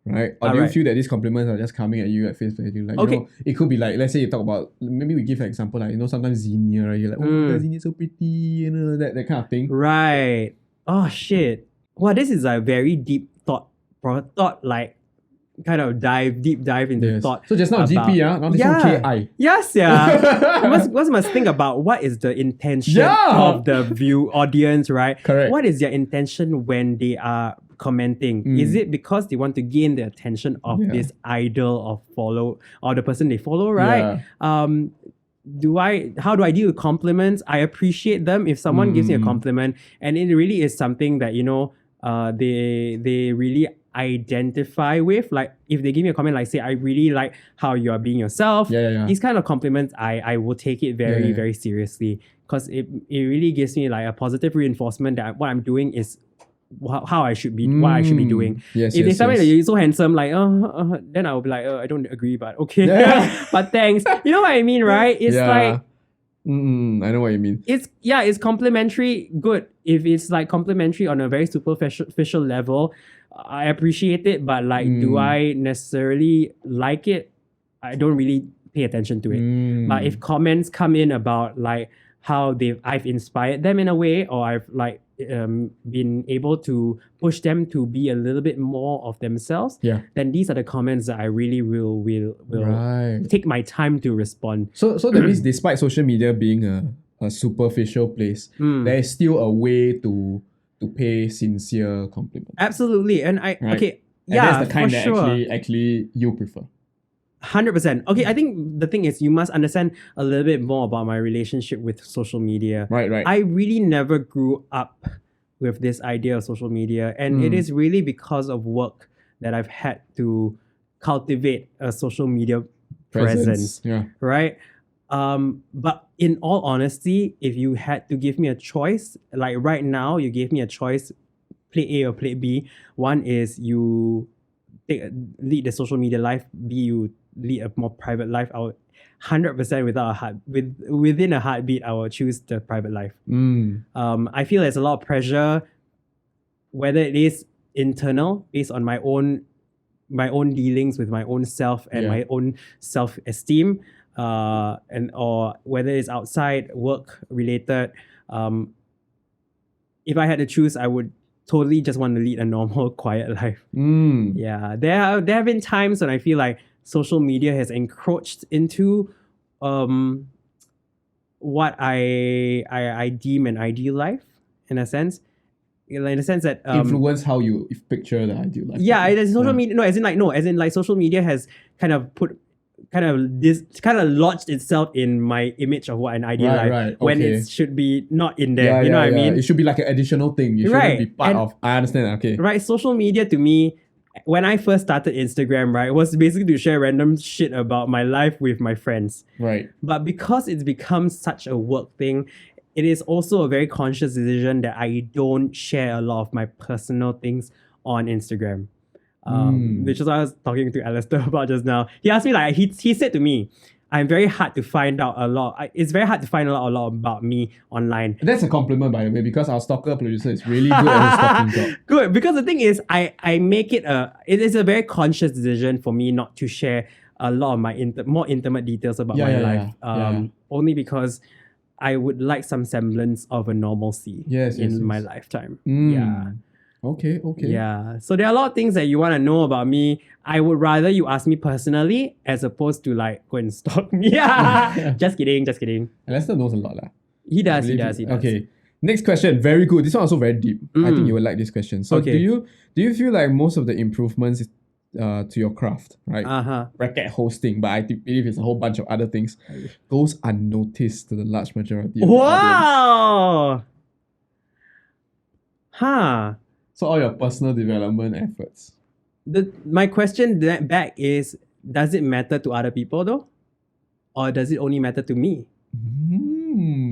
Right? Or do you feel that these compliments are just coming at you at face value? Like, you know, it could be like, let's say you talk about, maybe we give an example, like, you know, sometimes Xenia, right? You're like, oh, Xenia's so pretty, you know, that kind of thing. Right. Oh, shit. Wow, this is a very deep thought, like, kind of deep dive into thought. So just now about, GP, now this one KI. Yes, yeah. you must think about what is the intention of the audience, right? Correct. What is their intention when they are commenting? Is it because they want to gain the attention of this idol or the person they follow, right? How do I deal with compliments? I appreciate them if someone gives me a compliment, and it really is something that, you know, they really identify with. Like if they give me a comment like, say, I really like how you are being yourself, these kind of compliments I will take it very very seriously, because it really gives me like a positive reinforcement that what I'm doing is how I should be, what I should be doing. If they tell me that you're so handsome, like then I'll be like, I don't agree, but okay. But thanks. You know what I mean, right? It's like I know what you mean. It's complimentary, good. If it's like complimentary on a very superficial level, I appreciate it, but like, do I necessarily like it? I don't really pay attention to it. But if comments come in about like how I've inspired them in a way, or I've like been able to push them to be a little bit more of themselves, then these are the comments that I really will take my time to respond. So that means despite social media being a superficial place, there is still a way to pay sincere compliments. Absolutely. And and that's the kind that actually you prefer. 100%. Okay, I think the thing is, you must understand a little bit more about my relationship with social media. Right. I really never grew up with this idea of social media, and it is really because of work that I've had to cultivate a social media presence. Right? But in all honesty, if you had to give me a choice, like right now, you gave me a choice, play A or play B. One is you lead the social media life, B, you lead a more private life. I would 100% within a heartbeat, I will choose the private life. I feel there's a lot of pressure, whether it is internal, based on my own dealings with my own self and my own self-esteem, or whether it's outside work related. If I had to choose, I would totally just want to lead a normal, quiet life. Yeah, there have been times when I feel like social media has encroached into what I deem an ideal life, in a sense. In the sense that influence how you picture the ideal life. Social media. As in social media has kind of lodged itself in my image of what an ideal life, when it should be not in there. You know what I mean? It should be like an additional thing. You shouldn't be part of. I understand. Okay. Right. Social media to me, when I first started Instagram, right, was basically to share random shit about my life with my friends. Right. But because it's become such a work thing, it is also a very conscious decision that I don't share a lot of my personal things on Instagram. Which is what I was talking to Alistair about just now. He asked me, like, he said to me, it's very hard to find out a lot about me online. That's a compliment, by the way, because our stalker producer is really good at his stalking job. Good, because the thing is, I make it is a very conscious decision for me not to share a lot of my more intimate details about my life. Only because I would like some semblance of a normalcy Yes, in yes, my yes. lifetime. Mm. Yeah. Okay. Yeah. So there are a lot of things that you want to know about me. I would rather you ask me personally as opposed to like go and stalk me. Just kidding. And Lester knows a lot lah. He does. Okay. Next question. Very good. This one also very deep. I think you will like this question. So Okay. do you feel like most of the improvements to your craft, right? Bracket hosting, but I believe it's a whole bunch of other things, goes unnoticed to the large majority of the audience. Wow. Huh. So all your personal development efforts. My question back is, does it matter to other people though? Or does it only matter to me?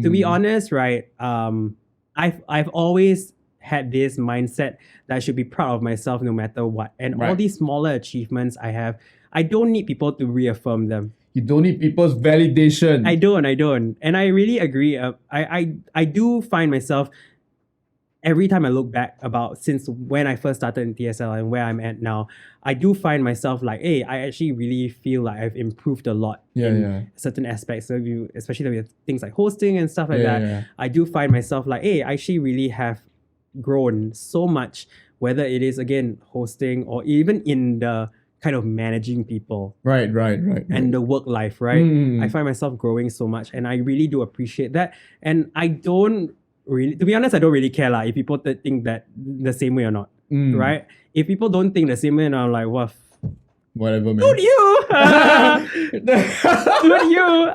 To be honest, right, I've always had this mindset that I should be proud of myself no matter what. And all these smaller achievements I have, I don't need people to reaffirm them. You don't need people's validation. I don't. And I really agree. I do find myself, every time I look back about since when I first started in TSL and where I'm at now, I do find myself like, hey, I actually really feel like I've improved a lot in certain aspects. So especially with things like hosting and stuff like that, I do find myself like, hey, I actually really have grown so much, whether it is, again, hosting or even in the kind of managing people. Right. And the work life, right? I find myself growing so much and I really do appreciate that. And I don't really, to be honest, I don't really care if people think that the same way or not, right? If people don't think the same way, and I'm like, what? Whatever, man. Dude, you! Dude, you!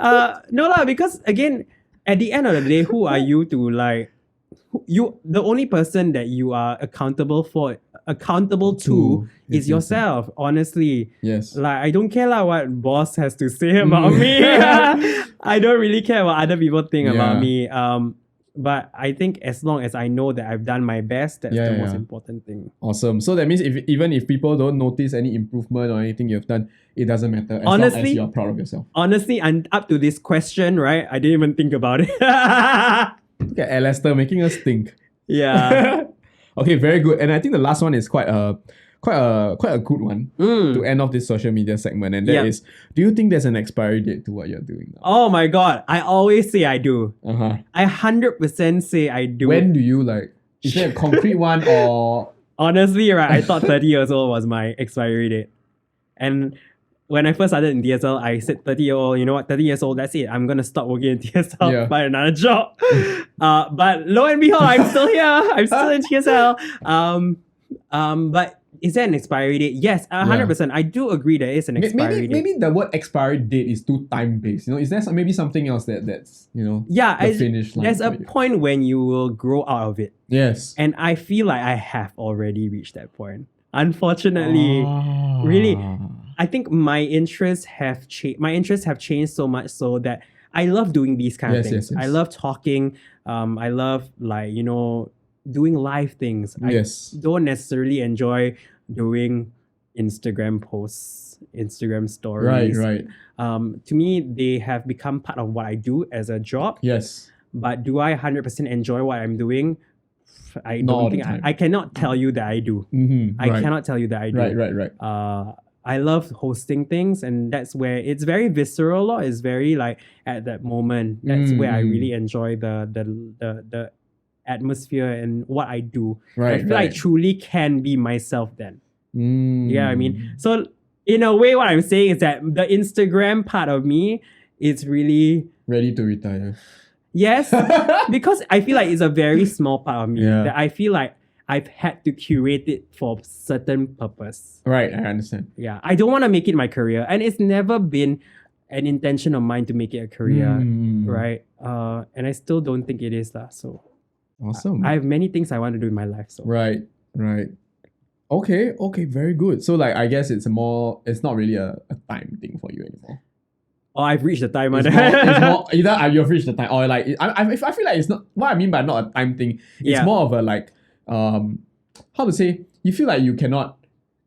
No lah, because again, at the end of the day, who are you to like, the only person that you are accountable to is yourself, honestly. Yes. Like, I don't care what boss has to say about me. I don't really care what other people think about me. But I think as long as I know that I've done my best, that's the most important thing. Awesome. So that means even if people don't notice any improvement or anything you've done, it doesn't matter as long as you're proud of yourself. Honestly, and up to this question, right, I didn't even think about it. Look at Alastair making us think. Yeah. Okay, very good. And I think the last one is quite a good one to end off this social media segment. And that is, do you think there's an expiry date to what you're doing now? Oh my God. I always say I do. I 100% say I do. When do you like? Is there a concrete one or? Honestly, right, I thought 30 years old was my expiry date. And when I first started in TSL, I said 30 years old, you know what, 30 years old, that's it. I'm going to stop working in TSL, find another job. But lo and behold, I'm still here. I'm still in TSL. But is there an expiry date? Yes, 100%. I do agree there is an expiry date. Maybe the word expiry date is too time-based. You know, is there maybe something else that's, you know, the finish line? There's a point when you will grow out of it. Yes. And I feel like I have already reached that point. Unfortunately, really, I think my interests have changed so much so that I love doing these kind of things. I love talking. I love doing live things. I don't necessarily enjoy doing Instagram posts, Instagram stories. Right. To me, they have become part of what I do as a job. Yes. But do I 100% enjoy what I'm doing? I don't think I cannot tell you that I do. I cannot tell you that I do. Right. I love hosting things, and that's where it's very visceral. It's very like at that moment. That's where I really enjoy the atmosphere and what I do. I feel like I truly can be myself then. Yeah, I mean, so in a way, what I'm saying is that the Instagram part of me is really ready to retire. Yes, because I feel like it's a very small part of me that I feel like I've had to curate it for a certain purpose. Right, I understand. Yeah, I don't want to make it my career, and it's never been an intention of mine to make it a career, right? And I still don't think it is that. So awesome. I have many things I want to do in my life. So right. Okay, very good. So like, I guess it's not really a time thing for you anymore. Oh, I've reached the time. It's more either you've reached the time or like I feel like it's not what I mean by not a time thing. It's more of a like how to say, you feel like you cannot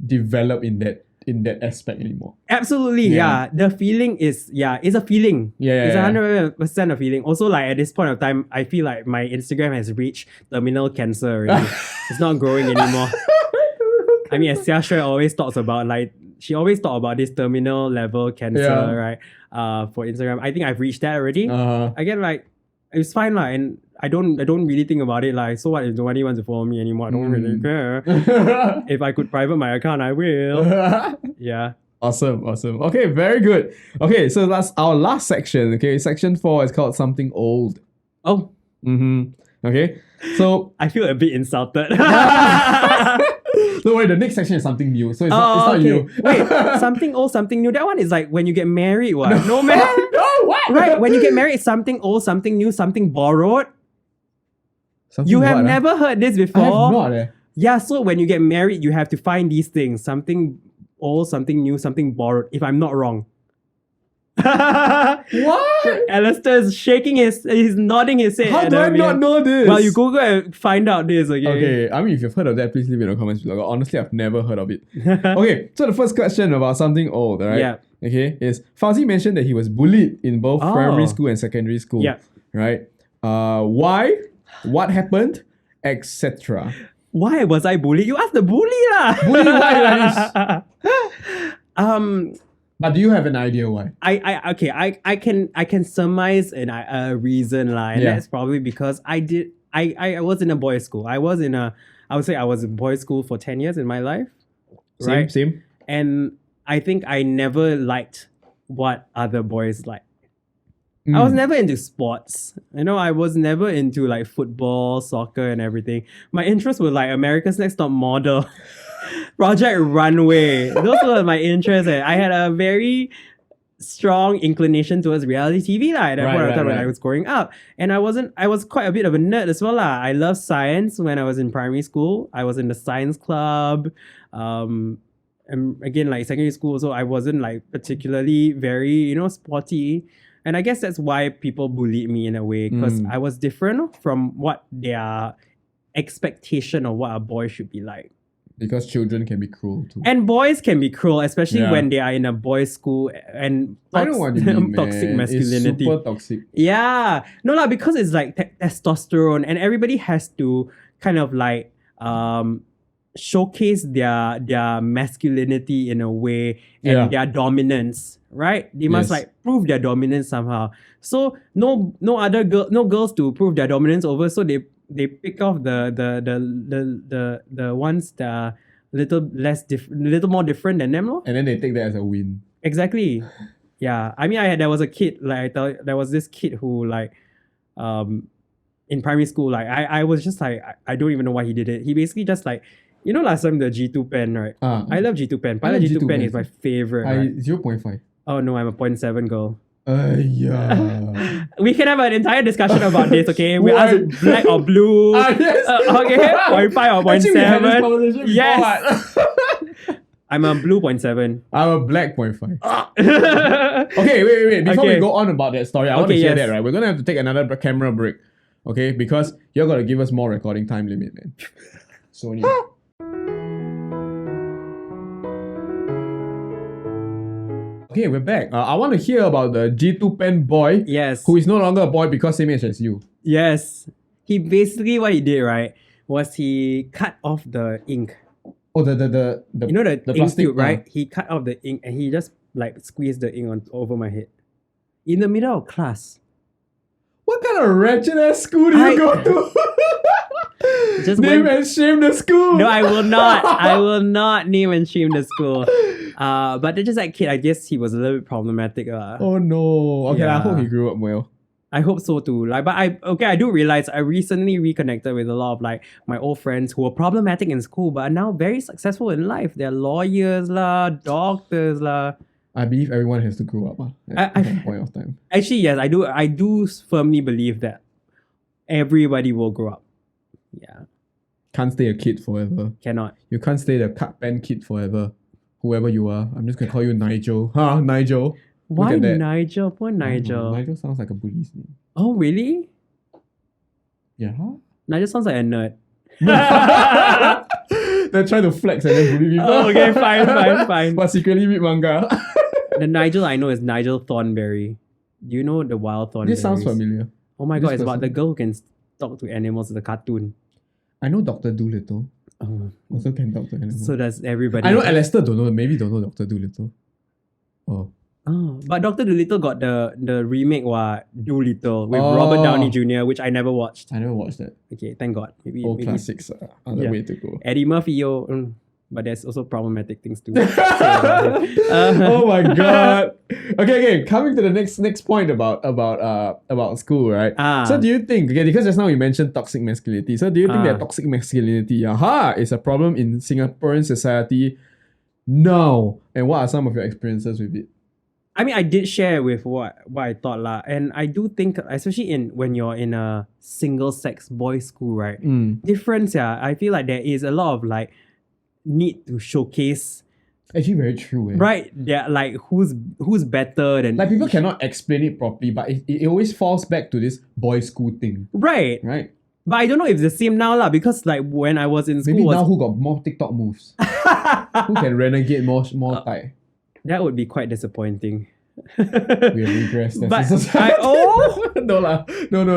develop in that aspect anymore. Absolutely, yeah. The feeling is it's a feeling. It's 100% a feeling. Also, like at this point of time, I feel like my Instagram has reached terminal cancer already. It's not growing anymore. I mean, as Xia Shui always talks about, like she always talks about this terminal level cancer, right? For Instagram, I think I've reached that already. Again, like it's fine lah, and I don't really think about it like, so what if nobody wants to follow me anymore? I don't really care. If I could private my account, I will. Yeah. Awesome. Okay, very good. Okay, so that's our last section. Okay, section 4 is called something old. Oh, Okay, so I feel a bit insulted. don't worry, the next section is something new. So it's not okay. you. Wait, something old, something new. That one is like when you get married, what? No, man. No, what? Right, when you get married, it's something old, something new, something borrowed. Something You have what, never heard this before. I have not. Yeah, so when you get married, you have to find these things. Something old, something new, something borrowed, if I'm not wrong. What? Alistair is shaking he's nodding his head. How do I not know this? Well, you Google and find out this, okay? Okay, I mean, if you've heard of that, please leave it in the comments below. Honestly, I've never heard of it. Okay, so the first question about something old, right? Yeah. Okay, is Fauzi mentioned that he was bullied in both Oh. primary school and secondary school. Yeah. Right? Why? What happened? Etc. Why was I bullied? You asked the bully lah. Bully why? But do you have an idea why? I can surmise a reason lah, and Yeah. that's probably because I was in a boys' school. I would say I was in boys' school for 10 years in my life. Right? Same. And I think I never liked what other boys like. I was never into sports. I was never into like football, soccer, and everything. My interests were like America's Next Top Model, Project Runway. Those were my interests. I had a very strong inclination towards reality TV at that point of time when I was growing up. And I was quite a bit of a nerd as well. I loved science when I was in primary school. I was in the science club. And again, like secondary school, so I wasn't like particularly very, sporty. And I guess that's why people bullied me in a way, because I was different from what their expectation of what a boy should be like. Because children can be cruel too. And boys can be cruel, especially when they are in a boys' school and I know what you mean, toxic man. masculinity. It's super toxic. Yeah. No, because it's like testosterone, and everybody has to kind of like showcase their masculinity in a way, and their dominance, right? They must like prove their dominance somehow. So no girls to prove their dominance over, so they pick off the ones that are little more different than them, And then they take that as a win. Exactly. Yeah. I mean, there was a kid, like there was this kid who like in primary school, like I was just like, I don't even know why he did it. He basically just like, last time the G2 pen, right? I love G2 pen. Pilot G2 pen is my favorite. Right? 0.5. Oh no, I'm a 0.7 girl. Yeah. We can have an entire discussion about this, okay? We ask black or blue. Yes. Okay, 0.5 or 0.7. Yes. What? I'm a blue 0.7. I'm a black 0.5. Okay, wait. Before we go on about that story, I want to hear that, right? We're going to have to take another camera break, okay? Because you're going to give us more recording time limit, man. Sony. Okay, we're back. I want to hear about the G2 pen boy. Yes. Who is no longer a boy because same age as you. Yes. He basically, what he did, right, was he cut off the ink. Oh, the the ink plastic tube, right? He cut off the ink and he just like squeezed the ink over my head. In the middle of class. What kind of wretched ass school do you go to? Just name and shame the school. No, I will not. I will not name and shame the school. But just that kid, I guess he was a little bit problematic. Oh no. Okay, I hope he grew up well. I hope so too. Like, but I do realize I recently reconnected with a lot of like my old friends who were problematic in school, but are now very successful in life. They're lawyers lah, doctors lah. I believe everyone has to grow up at some point of time. Actually, yes, I do. I do firmly believe that everybody will grow up. Yeah. Can't stay a kid forever. Cannot. You can't stay the cut pen kid forever. Whoever you are. I'm just gonna call you Nigel. Nigel. Why Nigel? Poor Nigel. Nigel sounds like a bully's name. Oh, really? Yeah. Nigel sounds like a nerd. They're trying to flex and then bully people. Oh, okay, fine. But secretly read manga. The Nigel I know is Nigel Thornberry. Do you know the wild Thornberry? This sounds familiar. Oh my god, it's about the girl who can talk to animals in the cartoon. I know Dr. Dolittle. Oh. Also can talk to animals. So does everybody. I know Alistair don't know. Maybe don't know Dr. Dolittle. Oh. Oh, but Doctor Dolittle got the remake Doolittle with Robert Downey Jr., which I never watched. I never watched that. Okay, thank God. Maybe Classics are the way to go. Eddie Murphy, but there's also problematic things too. Oh my god. Okay. Coming to the next point about school, right? So do you think, because just now you mentioned toxic masculinity. So do you think that toxic masculinity, is a problem in Singaporean society now? And what are some of your experiences with it? I mean, I did share with what I thought lah, and I do think, especially when you're in a single sex boys school, right? Difference, I feel like there is a lot of like need to showcase. Actually, very true. Right? They're like who's better than, like, people cannot explain it properly, but it always falls back to this boys school thing. Right. But I don't know if it's the same now lah, because like when I was in school, maybe now who got more TikTok moves? Who can renegade more tight? That would be quite disappointing. We have regressed. But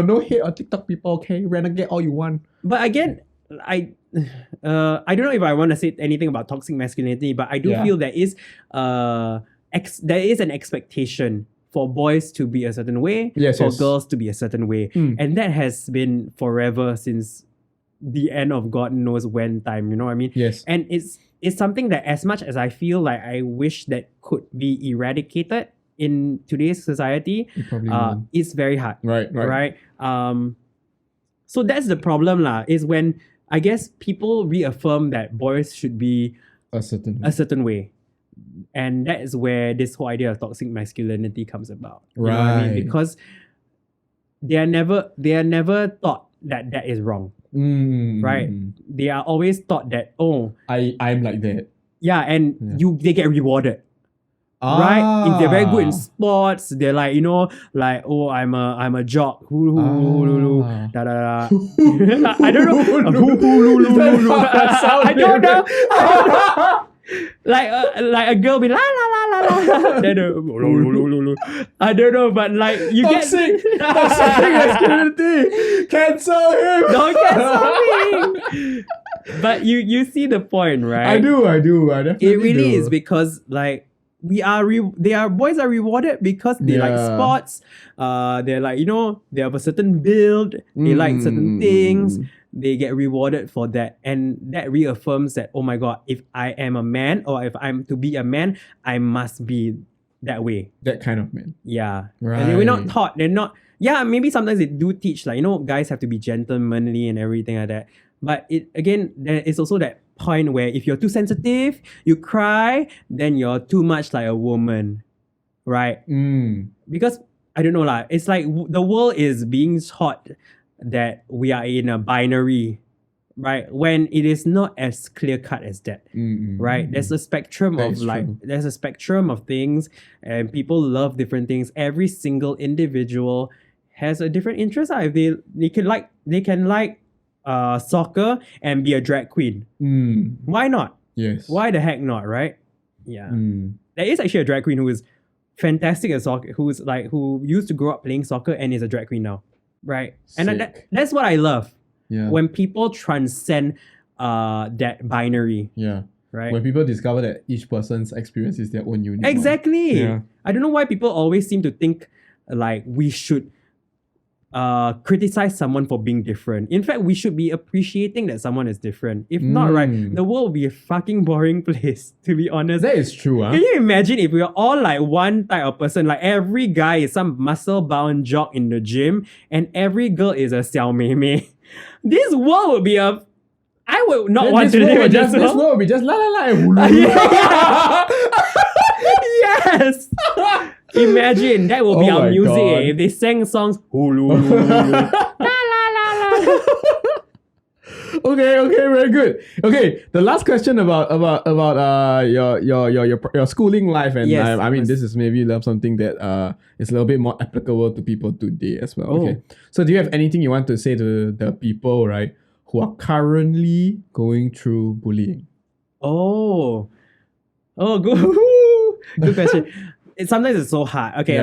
no hate on TikTok people. Okay, renegade all you want. But again, I don't know if I want to say anything about toxic masculinity, but I do feel there is an expectation for boys to be a certain way, for girls to be a certain way, and that has been forever since the end of God knows when time. You know what I mean? Yes. And it's something that, as much as I feel like I wish that could be eradicated in today's society, it's very hard. Right. So that's the problem lah, is when I guess people reaffirm that boys should be a certain way. And that is where this whole idea of toxic masculinity comes about. You know what I mean? Because they are never taught that is wrong. Right? They are always taught that, I'm like that. Yeah, and they get rewarded. Right? If they're very good in sports, they're like, I'm a jock. Da da da. I don't know. I don't know. Like a girl be la la la la la. I don't know, but like you toxic masculinity. Cancel him. Don't cancel me. But you see the point, right? I do. I definitely It really is, because like boys are rewarded because they like sports. They're like, they have a certain build. They like certain things. They get rewarded for that, and that reaffirms that, oh my god, if I am a man, or if I'm to be a man, I must be that way. That kind of man. Yeah. Right. And we're not taught. They're not. Yeah, maybe sometimes they do teach, like, guys have to be gentlemanly and everything like that. But there is also that point where if you're too sensitive, you cry, then you're too much like a woman, right? Because I don't know lah. It's like the world is being taught that we are in a binary, right? When it is not as clear cut as that, right? There's a spectrum there's a spectrum of things, and people love different things. Every single individual has a different interest. If they can like soccer and be a drag queen. Why not? Yes. Why the heck not, right? Yeah. There is actually a drag queen who is fantastic at soccer, who used to grow up playing soccer and is a drag queen now. Right. Sick. And that's what I love. Yeah. When people transcend that binary. Yeah. Right. When people discover that each person's experience is their own unique Exactly. one. Yeah. I don't know why people always seem to think like we should criticize someone for being different. In fact, we should be appreciating that someone is different. If not, right, the world will be a fucking boring place, to be honest. That is true. Can you imagine if we are all like one type of person? Like every guy is some muscle-bound jock in the gym, and every girl is a xiao mei mei. This world would be I would not want to live in this world. This world would be just la la la and hulu. Yes. Imagine that will be our music if they sang songs. Hulu. La la la la. Okay, very good. Okay, the last question about your schooling life, and I mean this is maybe something that is a little bit more applicable to people today as well. Okay, so do you have anything you want to say to the people, right, who are currently going through bullying? Good question. Sometimes it's so hard. Okay,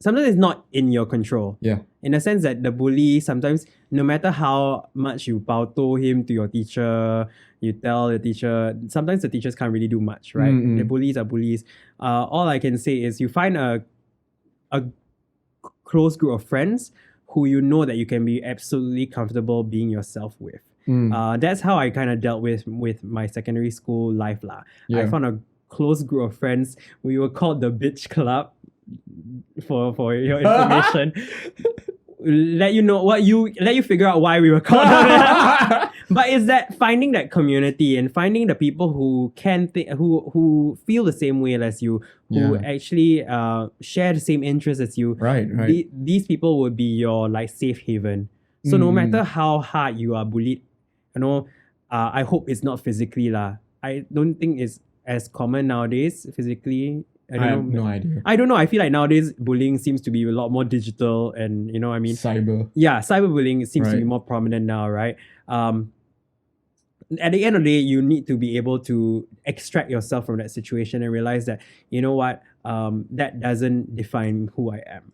sometimes it's not in your control. Yeah. in the sense that the bully sometimes, no matter how much you to him to your teacher, you tell the teacher, sometimes the teachers can't really do much, right? Mm-mm. The bullies are bullies. All I can say is you find a close group of friends who you know that you can be absolutely comfortable being yourself with. That's how I kind of dealt with my secondary school life lah. I Yeah. found a close group of friends. We were called the Bitch Club for your information. Let you figure out why we were called that. But it's that finding that community and finding the people who who feel the same way as you, who actually share the same interests as you. Right. These people would be your like safe haven. So no matter how hard you are bullied, I hope it's not physically lah. I don't think it's as common nowadays physically. I have no idea. I don't know. I feel like nowadays bullying seems to be a lot more digital, and you know what I mean. Cyber. Yeah, cyberbullying seems to be Right. more prominent now, right? At the end of the day, you need to be able to extract yourself from that situation and realize that, you know what, that doesn't define who I am.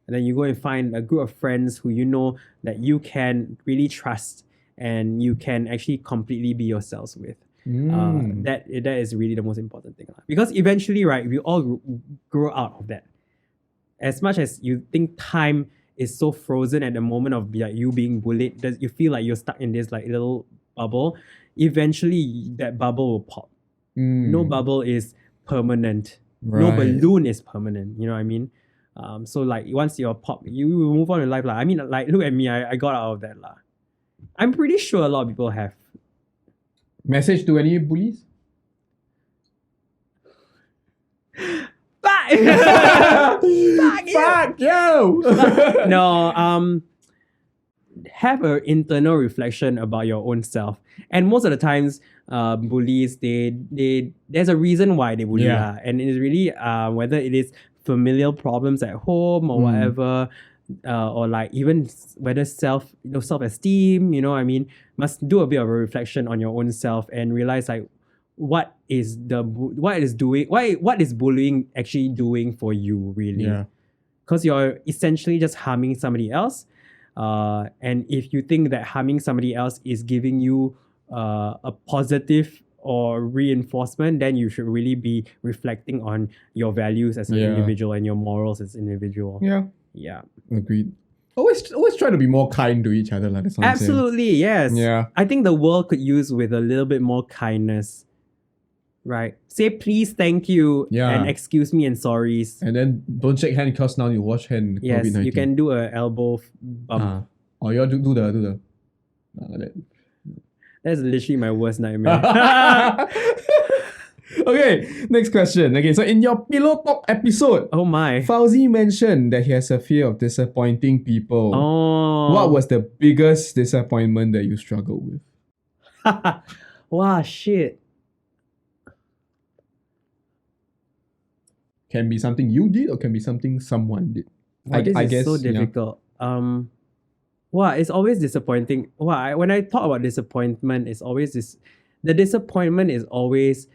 And then you go and find a group of friends who you know that you can really trust and you can actually completely be yourselves with. That is really the most important thing. Because eventually, right, we all grow out of that. As much as you think time is so frozen at the moment of you being bullied, that you feel like you're stuck in this like little bubble, eventually that bubble will pop. No bubble is permanent. No Right. balloon is permanent. You know what I mean? So like once you're pop, you will move on in life. I mean, like look at me, I got out of that. I'm pretty sure a lot of people have. Message to any bullies? Fuck Fuck you! No, have an internal reflection about your own self. And most of the times, bullies, there's a reason why they bully. Yeah. And it's really whether it is familial problems at home or whatever, or like even whether self-esteem, you know what I mean, must do a bit of a reflection on your own self and realize like what is bullying actually doing for you really. Yeah. Because you're essentially just harming somebody else. And if you think that harming somebody else is giving you a positive or reinforcement, then you should really be reflecting on your values as an individual and your morals as an individual. Yeah. Yeah. Agreed. Always try to be more kind to each other. That's what I'm saying. Absolutely, yes. Yeah. I think the world could use with a little bit more kindness. Right. Say please, thank you, Yeah. and excuse me and sorries. And then don't shake hand because now you wash hand. Yes, COVID-19. you can do a elbow bump. Or you all do the like that. That's literally my worst nightmare. Okay, next question. Okay, so in your Pillow Talk episode, Oh my. Fauzi mentioned that he has a fear of disappointing people. Oh. What was the biggest disappointment that you struggled with? Wow, shit. Can be something you did or can be something someone did. Wow, this I is guess, so yeah. difficult. Wow, it's always disappointing. Wow, when I talk about disappointment, it's always this. The disappointment is always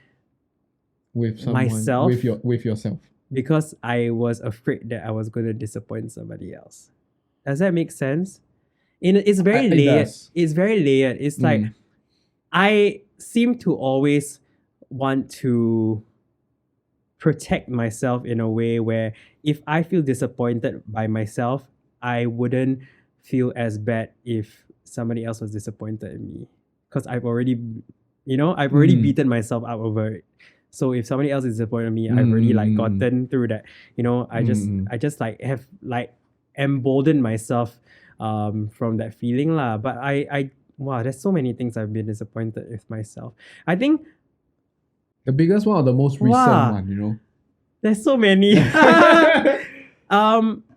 With someone, Myself? with yourself. because I was afraid that I was going to disappoint somebody else. Does that make sense? It's very It layered. does. It's very layered. It's like I seem to always want to protect myself in a way where if I feel disappointed by myself, I wouldn't feel as bad if somebody else was disappointed in me. Because I've already beaten myself up over it. So if somebody else is disappointed in me, I've already like gotten through that. I just like have like emboldened myself from that feeling lah. But there's so many things I've been disappointed with myself. I think The biggest one or the most recent Wow. one, there's so many.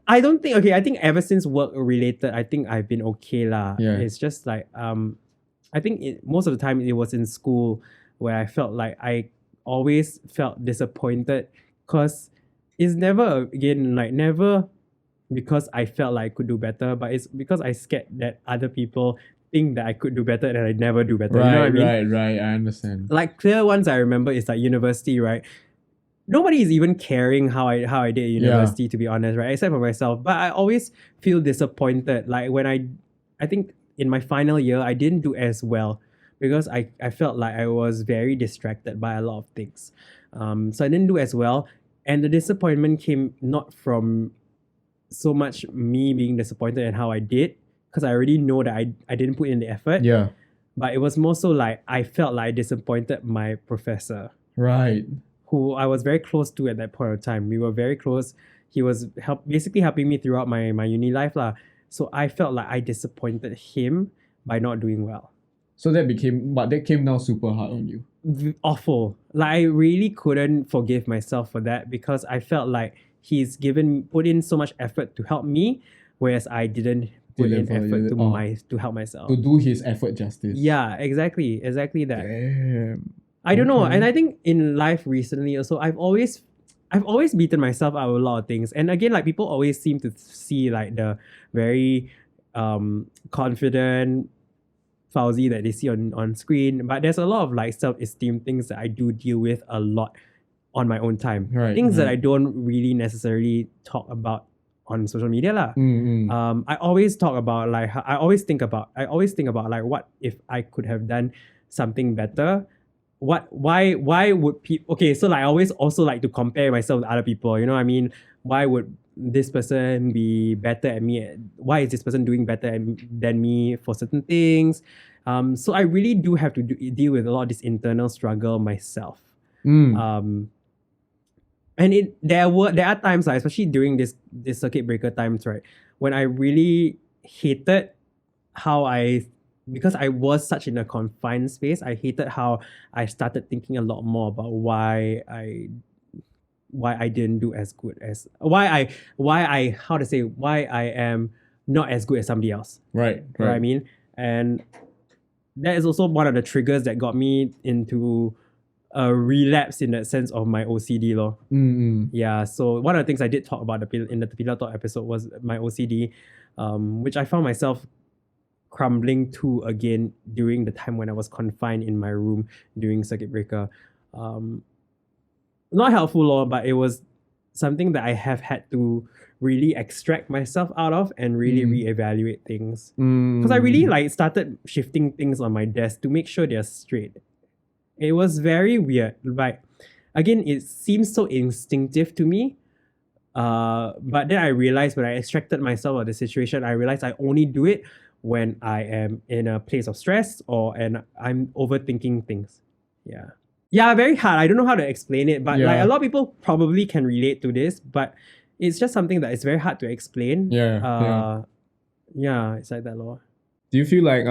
I don't think I think ever since work related, I think I've been okay lah. Yeah. It's just like I think most of the time it was in school where I felt like I always felt disappointed because it's never because I felt like I could do better, but it's because I scared that other people think that I could do better and I never do better. You know what I mean? Right. I understand. Like clear ones I remember is like university, right? nobody is even caring how I did at university, to be honest, right? Except for myself. But I always feel disappointed. Like when I think in my final year, I didn't do as well because I felt like I was very distracted by a lot of things. So I didn't do as well. And the disappointment came not from so much me being disappointed in how I did, because I already know that I didn't put in the effort. Yeah. But it was more so like I felt like I disappointed my professor, Right. who I was very close to at that point of time. We were very close. He was basically helping me throughout my uni life lah. So I felt like I disappointed him by not doing well. So that came down super hard on you. Awful. Like I really couldn't forgive myself for that because I felt like he's put in so much effort to help me, whereas I didn't put in effort to help myself. To do his effort justice. Yeah, exactly that. Damn. I don't know, Okay. and I think in life recently also, I've always beaten myself out of a lot of things, and again, like people always seem to see like the very confident Fauzi that they see on screen, but there's a lot of like self-esteem things that I do deal with a lot on my own time. Right, Things that right. I don't really necessarily talk about on social media lah. Mm-mm. I always talk about like I always think about like what if I could have done something better. Why would people, okay, so like I always also like to compare myself with other people, you know what I mean? Why would this person be better at me? Why is this person doing better than me for certain things? So I really do have to deal with a lot of this internal struggle myself. Mm. And there are times, like, especially during this circuit breaker times, right, when I really hated because I was such in a confined space, I hated how I started thinking a lot more about why I didn't do as good as why I am not as good as somebody else. Right. You know what I mean? And that is also one of the triggers that got me into a relapse in that sense of my OCD law. Mm-mm. Yeah, so one of the things I did talk about in the Pillar Talk episode was my OCD, which I found myself crumbling to again during the time when I was confined in my room during circuit breaker. Not helpful law, but it was something that I have had to really extract myself out of and really reevaluate things. Because I really like started shifting things on my desk to make sure they're straight. It was very weird. Like, again, it seems so instinctive to me. But then I realized when I extracted myself out of the situation, I realized I only do it when I am in a place of stress and I'm overthinking things. Yeah. Yeah, very hard. I don't know how to explain it, but like a lot of people probably can relate to this, but it's just something that is very hard to explain. Yeah, it's like that, law. Do you feel like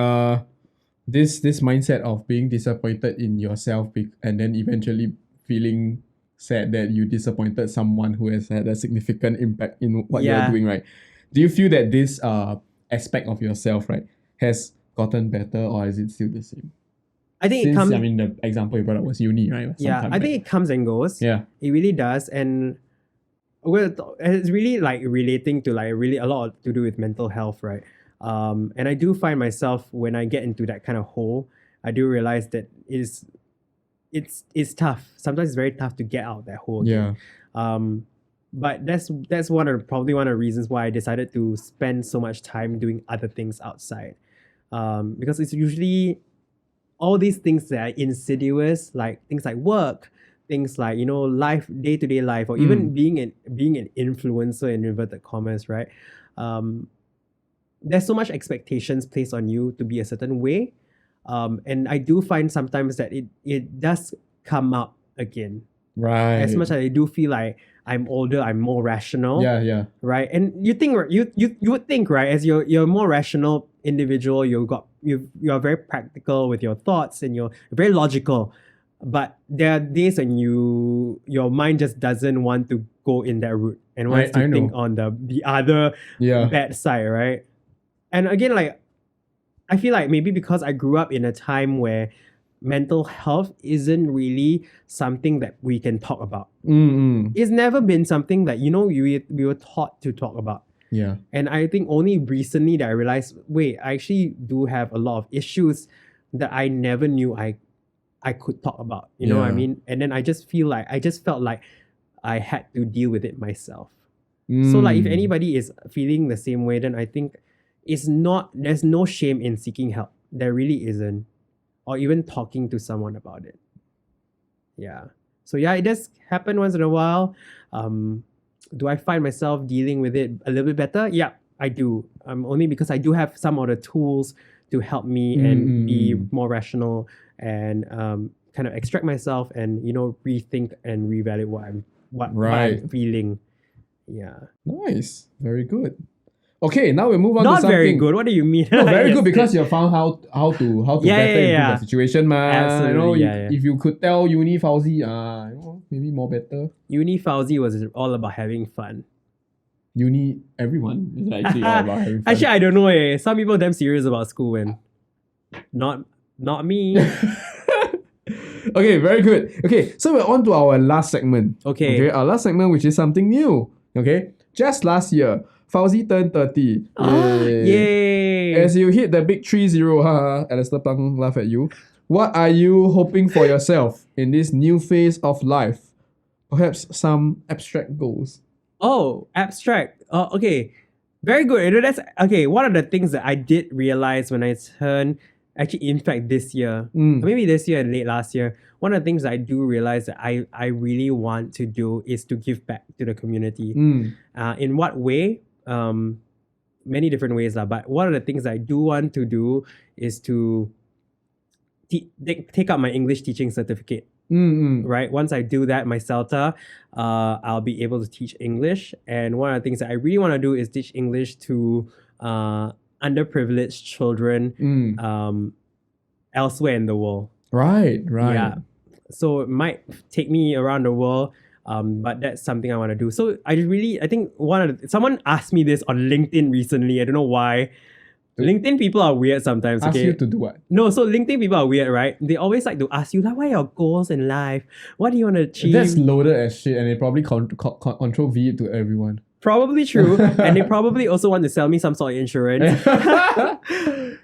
this mindset of being disappointed in yourself and then eventually feeling sad that you disappointed someone who has had a significant impact in what you're doing, right? Do you feel that this aspect of yourself, right, has gotten better, or is it still the same? I think Since, I mean, the example you brought up was uni, right? I think it comes and goes. Yeah. It really does. And it's really like relating to like really a lot to do with mental health, right? And I do find myself when I get into that kind of hole, I do realize that it's tough. Sometimes it's very tough to get out of that hole. Again. But that's probably one of the reasons why I decided to spend so much time doing other things outside. Because it's usually all these things that are insidious, like things like work, things like, you know, life, day-to-day life, or even being an influencer in inverted commas, right? There's so much expectations placed on you to be a certain way. And I do find sometimes that it does come up again. Right. As much as I do feel like I'm older, I'm more rational. Yeah. Right. And you think you would think, right, as you're a more rational individual, you're very practical with your thoughts and you're very logical. But there are days when your mind just doesn't want to go in that route and wants to think on the other bad side, right? And again, like I feel like maybe because I grew up in a time where mental health isn't really something that we can talk about. It's never been something that, you know, we were taught to talk about. Yeah. And I think only recently that I realized, wait, I actually do have a lot of issues that I never knew I could talk about. You know what I mean? And then I just felt like I had to deal with it myself. So like if anybody is feeling the same way, then I think there's no shame in seeking help. There really isn't. Or even talking to someone about it. Yeah. So yeah, it does happen once in a while. Do I find myself dealing with it a little bit better? Yeah, I do. Only because I do have some of the tools to help me and be more rational and kind of extract myself and rethink and reevaluate what I'm feeling. Yeah. Nice. Very good. Okay, now we move on to Not something. very good. What do you mean? No, very good because you found how to better improve the situation, man. Absolutely, If you could tell Uni Fauzi, maybe more better. Uni Fauzi was all about having fun. Uni, everyone is actually all about having fun. Actually, I don't know. Some people are damn serious about school and not me. Okay, very good. Okay, so we're on to our last segment. Okay. Our last segment, which is something new. Okay, just last year, Fauzi turned 30. Yay! As you hit the big 30, Alistair Pang laugh at you. What are you hoping for yourself in this new phase of life? Perhaps some abstract goals. Oh, abstract. Okay. Very good. That's okay. One of the things that I did realize when I turned, actually, in fact, this year, maybe this year and late last year, one of the things I do realize that I really want to do is to give back to the community. In what way? Many different ways, but one of the things I do want to do is to take up my English teaching certificate. Right? Once I do that, my CELTA, I'll be able to teach English. And one of the things that I really want to do is teach English to underprivileged children elsewhere in the world. Right. Yeah. So it might take me around the world, but that's something I want to do. So I think someone asked me this on LinkedIn recently. I don't know why. LinkedIn people are weird sometimes. Ask you to do what? No, so LinkedIn people are weird, right? They always like to ask you, like, what are your goals in life? What do you want to achieve? That's loaded as shit, and they probably control V it to everyone. Probably true. And they probably also want to sell me some sort of insurance.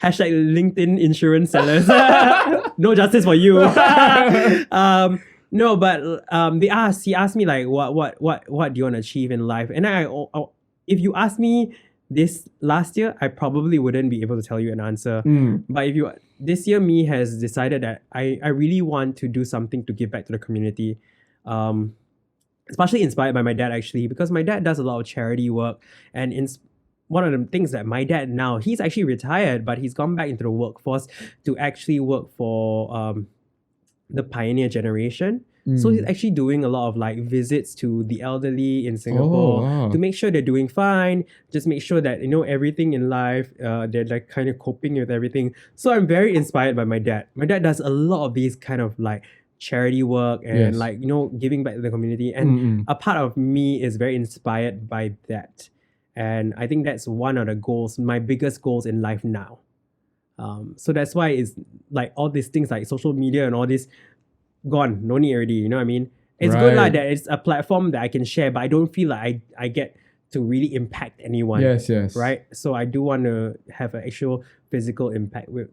Hashtag LinkedIn insurance sellers. No justice for you. No, but he asked me like, what do you want to achieve in life? And if you ask me this last year, I probably wouldn't be able to tell you an answer. But this year, me has decided that I really want to do something to give back to the community. Especially inspired by my dad, actually, because my dad does a lot of charity work. And one of the things that my dad now, he's actually retired, but he's gone back into the workforce to actually work for the pioneer generation. So he's actually doing a lot of like visits to the elderly in Singapore to make sure they're doing fine, just make sure that everything in life, they're like kind of coping with everything. So I'm very inspired by my dad. My dad does a lot of these kind of like charity work and giving back to the community, and a part of me is very inspired by that. And I think that's one of the goals, my biggest goals in life now. So that's why it's like all these things like social media and all this gone, no need already, you know what I mean? It's good like that it's a platform that I can share, but I don't feel like I get to really impact anyone. Yes. Right? So I do want to have an actual actual impact with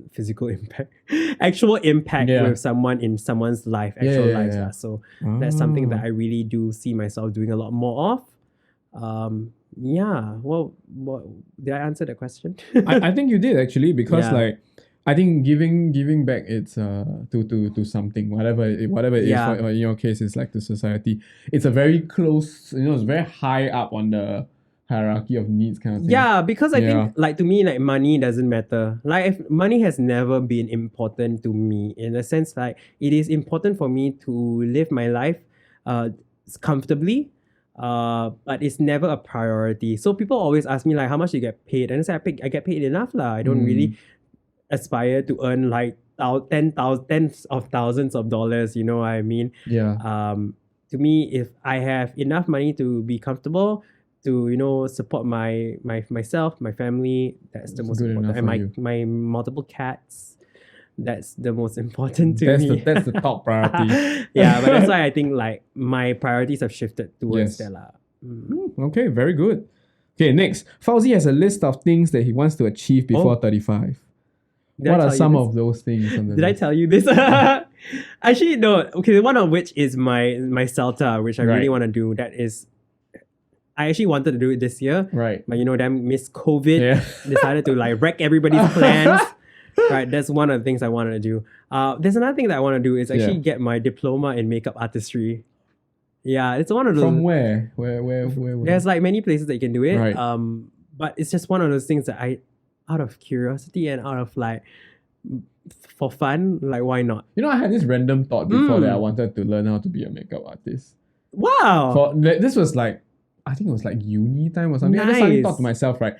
someone in someone's life, life. So that's something that I really do see myself doing a lot more of. Well, did I answer that question? I think you did actually, because like I think giving back, it's to something, whatever it is. For, in your case, it's like to society. It's a very close, it's very high up on the hierarchy of needs kind of thing. Yeah, because I think like to me, like money doesn't matter. Like if money has never been important to me, in a sense, like it is important for me to live my life comfortably. But it's never a priority. So people always ask me like, how much you get paid? And I say I get paid enough lah. I don't really aspire to earn like tens of thousands of dollars, you know what I mean? To me, if I have enough money to be comfortable, to support myself, my family, that's the most important. And my multiple cats, that's the most important to me. That's the top priority. Yeah, but that's why I think like my priorities have shifted towards that lah. Okay, very good. Okay, next. Fauzi has a list of things that he wants to achieve before 35. What are some of those things? Did I tell you this? Actually, no. Okay, one of which is my Celta, which I really Right. want to do. That is, I actually wanted to do it this year, Right. but them Miss COVID Yeah. decided to like wreck everybody's plans. Right, that's one of the things I wanted to do. There's another thing that I want to do is actually Yeah. get my diploma in makeup artistry. Yeah, it's one of those. From where? Where? There's like many places that you can do it. Right. But it's just one of those things that out of curiosity and out of like, for fun, like why not? I had this random thought before that I Mm. wanted to learn how to be a makeup artist. Wow. This was like, I think it was like uni time or something. I just suddenly Nice. thought to myself, right?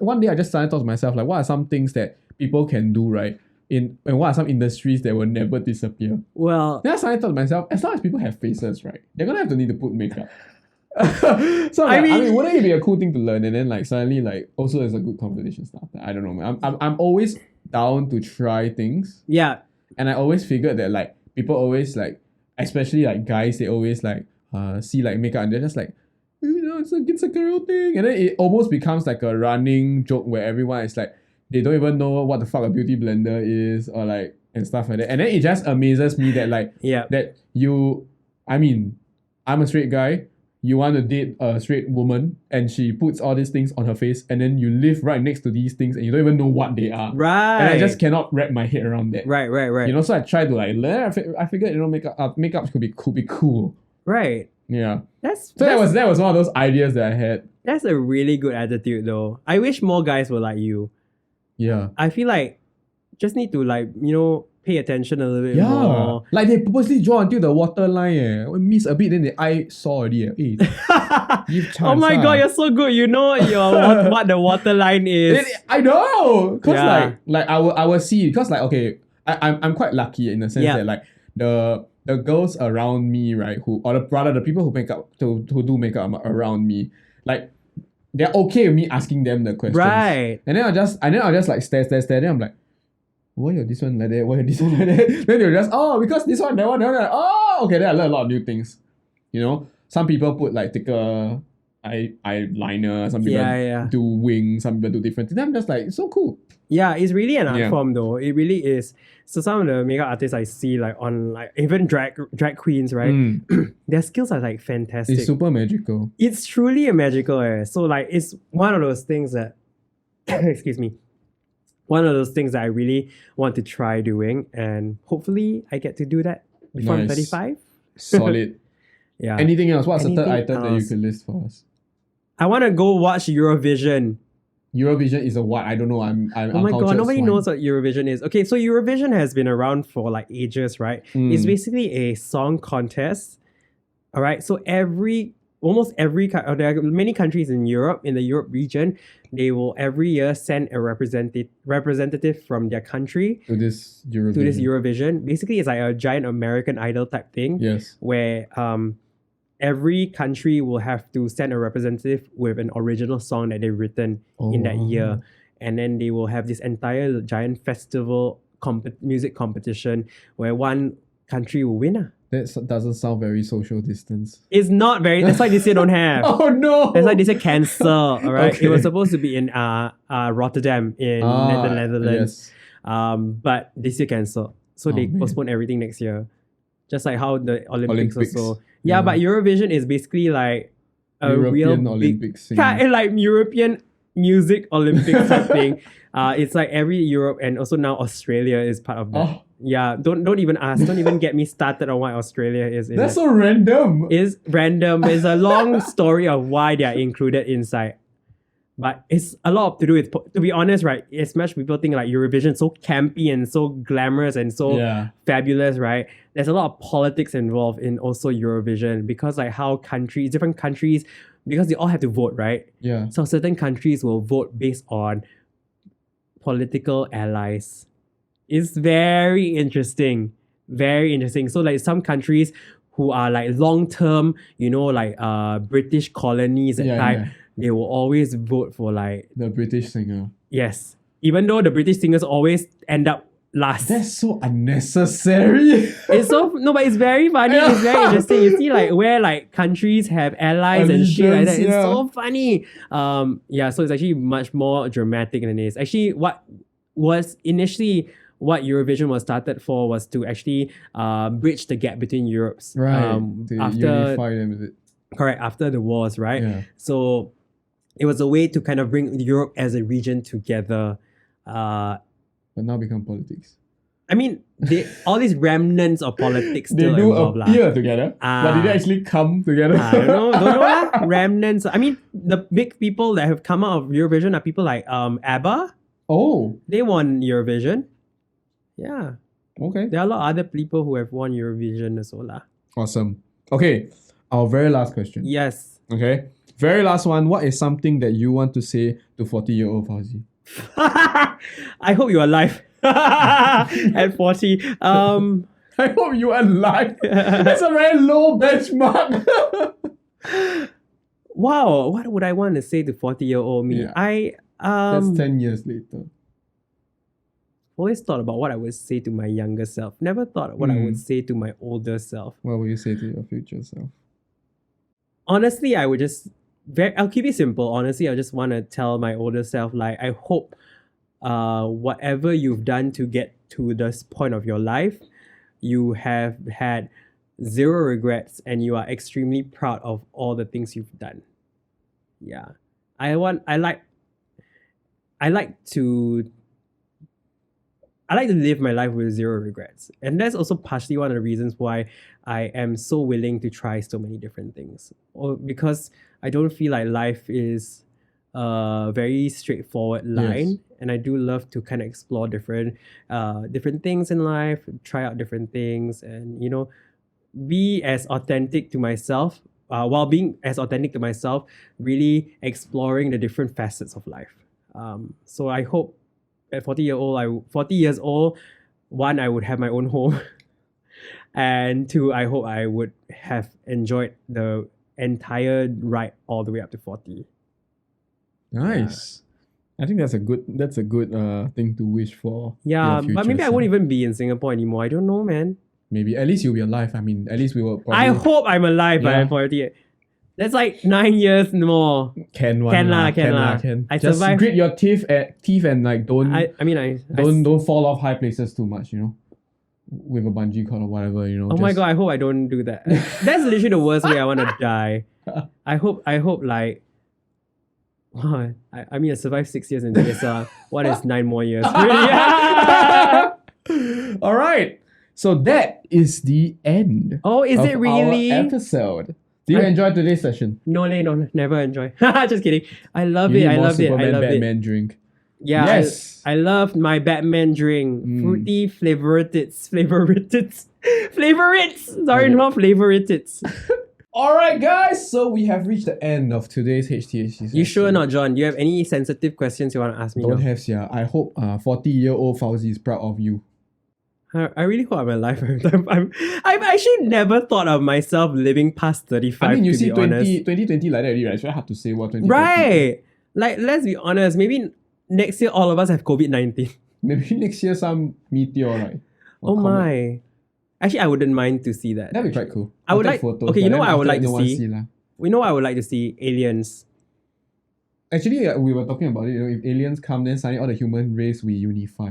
One day I just suddenly thought to myself, like, what are some things that people can do, right? And what are some industries that will never disappear? Well, Then I suddenly thought to myself, as long as people have faces, right, they're gonna have to need to put makeup. So I I mean, mean- wouldn't it be a cool thing to learn? And then like suddenly like also as a good conversation starter. I don't know, man. I'm always down to try things, yeah. and I always figured that like people always like, especially like guys, they always like see like makeup and they're just like, it's a girl thing, and then it almost becomes like a running joke where everyone is like, they don't even know what the fuck a beauty blender is or like and stuff like that. And then it just amazes me that like Yeah. that I'm a straight guy. You want to date a straight woman and she puts all these things on her face and then you live right next to these things and you don't even know what they are. Right. And I just cannot wrap my head around that. Right. So I try to like learn. I figured makeup could be cool. Right. Yeah. That's So that was one of those ideas that I had. that's a really good attitude though. I wish more guys were like you. Yeah. I feel like just need to like, pay attention a little bit Yeah. more. Like they purposely draw until the waterline. Miss a bit, then the eye saw already. Give chance. Oh my god, you're so good. You know what the waterline is. I know, cause Yeah. like I will see, cause like okay, I'm quite lucky in the sense Yeah. that like the girls around me, right, the people who do makeup around me, like they're okay with me asking them the questions, Right. And then I'll just like stare. Then I'm like, why are this one like that? Why are this one like that? Then they'll just, because this one, that one. Okay, then I learn a lot of new things. Some people put like thicker eyeliner, some people Yeah. do wings, some people do different things. Then I'm just like, it's so cool. Yeah, it's really an art Yeah. form though. It really is. So some of the makeup artists I see like on like even drag queens, right? Their skills are like fantastic. It's super magical. It's truly a magical. So like it's one of those things that excuse me. One of those things that I really want to try doing, and hopefully I get to do that before I'm Nice. 35. Solid. Yeah. Anything else? What's the third Anything item that you else? could list for us? I want to go watch Eurovision. Eurovision is a what? I don't know. I'm Oh my god, uncultured nobody swine. knows what Eurovision is. Okay, so Eurovision has been around for like ages, right? It's basically a song contest. All right, so almost every there are many countries in Europe, in the Europe region, they will every year send a representative from their country to this Eurovision. to this Eurovision. Basically, it's like a giant American Idol type thing. Yes. Where every country will have to send a representative with an original song that they've written in that year. And then they will have this entire giant festival music competition where one country will win. That doesn't sound very social distance. It's not very, that's why they say don't have. Oh no! That's why they say cancel, all right? Okay. It was supposed to be in Rotterdam in the Netherlands. Yes. But this year cancel. So they man. postpone everything next year. Just like how the Olympics Olympics. also. Yeah, but Eurovision is basically like a European real Olympics. big, like European music Olympics type thing. It's like every Europe and also now Australia is part of that. Oh, Yeah, don't even ask. Don't even get me started on why Australia is in that's it. so random. It's random. It's a long story of why they are included inside. But it's a lot to do with, to be honest, right? As much people think like Eurovision so campy and so glamorous and so Yeah. fabulous, right? There's a lot of politics involved in also Eurovision because like how different countries, because they all have to vote, right? Yeah. So certain countries will vote based on political allies. It's very interesting. Very interesting. So like some countries who are like long-term, like British colonies and type, they will always vote for like, The British singer. yes. Even though the British singers always end up last. That's so unnecessary. It's but it's very funny. It's very interesting. You see like where like countries have allies and shit like that. It's Allegiance, so funny. So it's actually much more dramatic than it is. Actually, what was initially what Eurovision was started for was to actually bridge the gap between Europes. Right. To After unify them, is it? correct after the wars, right? Yeah. So it was a way to kind of bring Europe as a region together. But now become politics. I mean, all these remnants of politics They still do involved. appear together, but did they actually come together? I don't know lah. Remnants. I mean, the big people that have come out of Eurovision are people like ABBA. Oh, They won Eurovision. Yeah. okay. There are a lot of other people who have won Eurovision as well lah. Awesome. Okay, our very last question. Yes. Okay, very last one. What is something that you want to say to 40-year-old Fauzi? I hope you're alive at 40. I hope you are alive. That's a very low benchmark. Wow, what would I want to say to 40-year-old me? Yeah. That's 10 years later. Always thought about what I would say to my younger self. Never thought what I would say to my older self. What would you say to your future self? Honestly, I would just I'll keep it simple. Honestly, I just want to tell my older self, like, I hope whatever you've done to get to this point of your life, you have had zero regrets and you are extremely proud of all the things you've done. Yeah. I like to live my life with zero regrets. And that's also partially one of the reasons why I am so willing to try so many different things. Or because I don't feel like life is a very straightforward line. Yes. And I do love to kind of explore different things in life, try out different things, and, you know, be as authentic to myself, while being as authentic to myself, really exploring the different facets of life. So I hope at 40 years old, one, I would have my own home. And two, I hope I would have enjoyed the entire ride all the way up to 40. Nice. I think that's a good thing to wish for. Yeah, your but maybe future I won't self. even be in Singapore anymore. I don't know, man. Maybe at least you'll be alive. I mean, at least we will. I hope I'm alive by Yeah. 40. That's like 9 years more. Can Can lah. I Just survived. grit your teeth and like don't fall off high places too much. You know, with a bungee cord or whatever. You know. Oh my god, I hope I don't do that. That's literally the worst way I want to die. I hope like I mean I survived 6 years in DSR. What is 9 more years? Really? All right. So that is the end. Oh, is of it really? our episode? Did you enjoy today's session? No, never enjoy. Just kidding. I love You it. need I more love it. I Superman, love it. Batman drink. Yeah, Yes. I love my Batman drink. Fruity flavorites. Sorry, Okay. not flavorites. All right, guys. So we have reached the end of today's HTHT session. You sure not, John? Do you have any sensitive questions you want to ask me? Don't now? have, yeah. I hope 40-year-old Fauzi is proud of you. I really hope I'm alive every time. I've actually never thought of myself living past 35. I mean, you to see be honest. 2020 like that already, right? It's very hard to say what 2020. Right. Like, let's be honest. Maybe next year all of us have COVID-19. Maybe next year some meteor, right? Or Oh comet. my. Actually, I wouldn't mind to see that. That'd be quite cool. I would I'll like- take photos, okay, but you know then what I would after like that, to no one see? lah. We know I would like to see aliens. Actually, we were talking about it. You know, if aliens come, then suddenly all the human race we unify.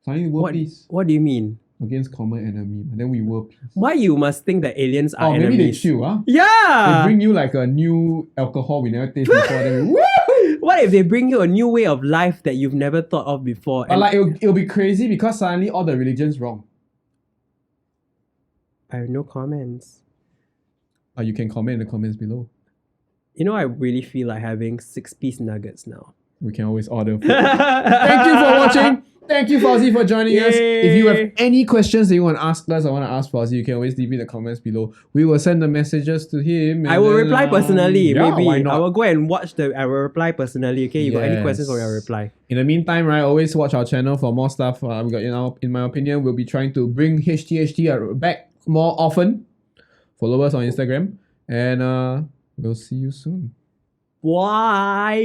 Suddenly world peace What do you mean? against common enemy. And then we world peace. Why you must think that aliens are Oh, maybe they enemies? chill, huh? Yeah. They bring you like a new alcohol we never tasted before. Then we, woo! What if they bring you a new way of life that you've never thought of before? But like it'll be crazy because suddenly all the religions wrong. I have no comments. You can comment in the comments below. You know, I really feel like having 6-piece nuggets now. We can always order food. Thank you for watching. Thank you, Fauzi, for joining us. If you have any questions that you want to ask us or want to ask Fauzi, you can always leave it in the comments below. We will send the messages to him. I will reply personally. Yeah, Maybe why not? I will go and watch I will reply personally. Okay, you got any questions for me? I'll Yes. reply. In the meantime, right, always watch our channel for more stuff. We got, in my opinion, we'll be trying to bring HTHT back more often. Follow us on Instagram, and we'll see you soon. Why?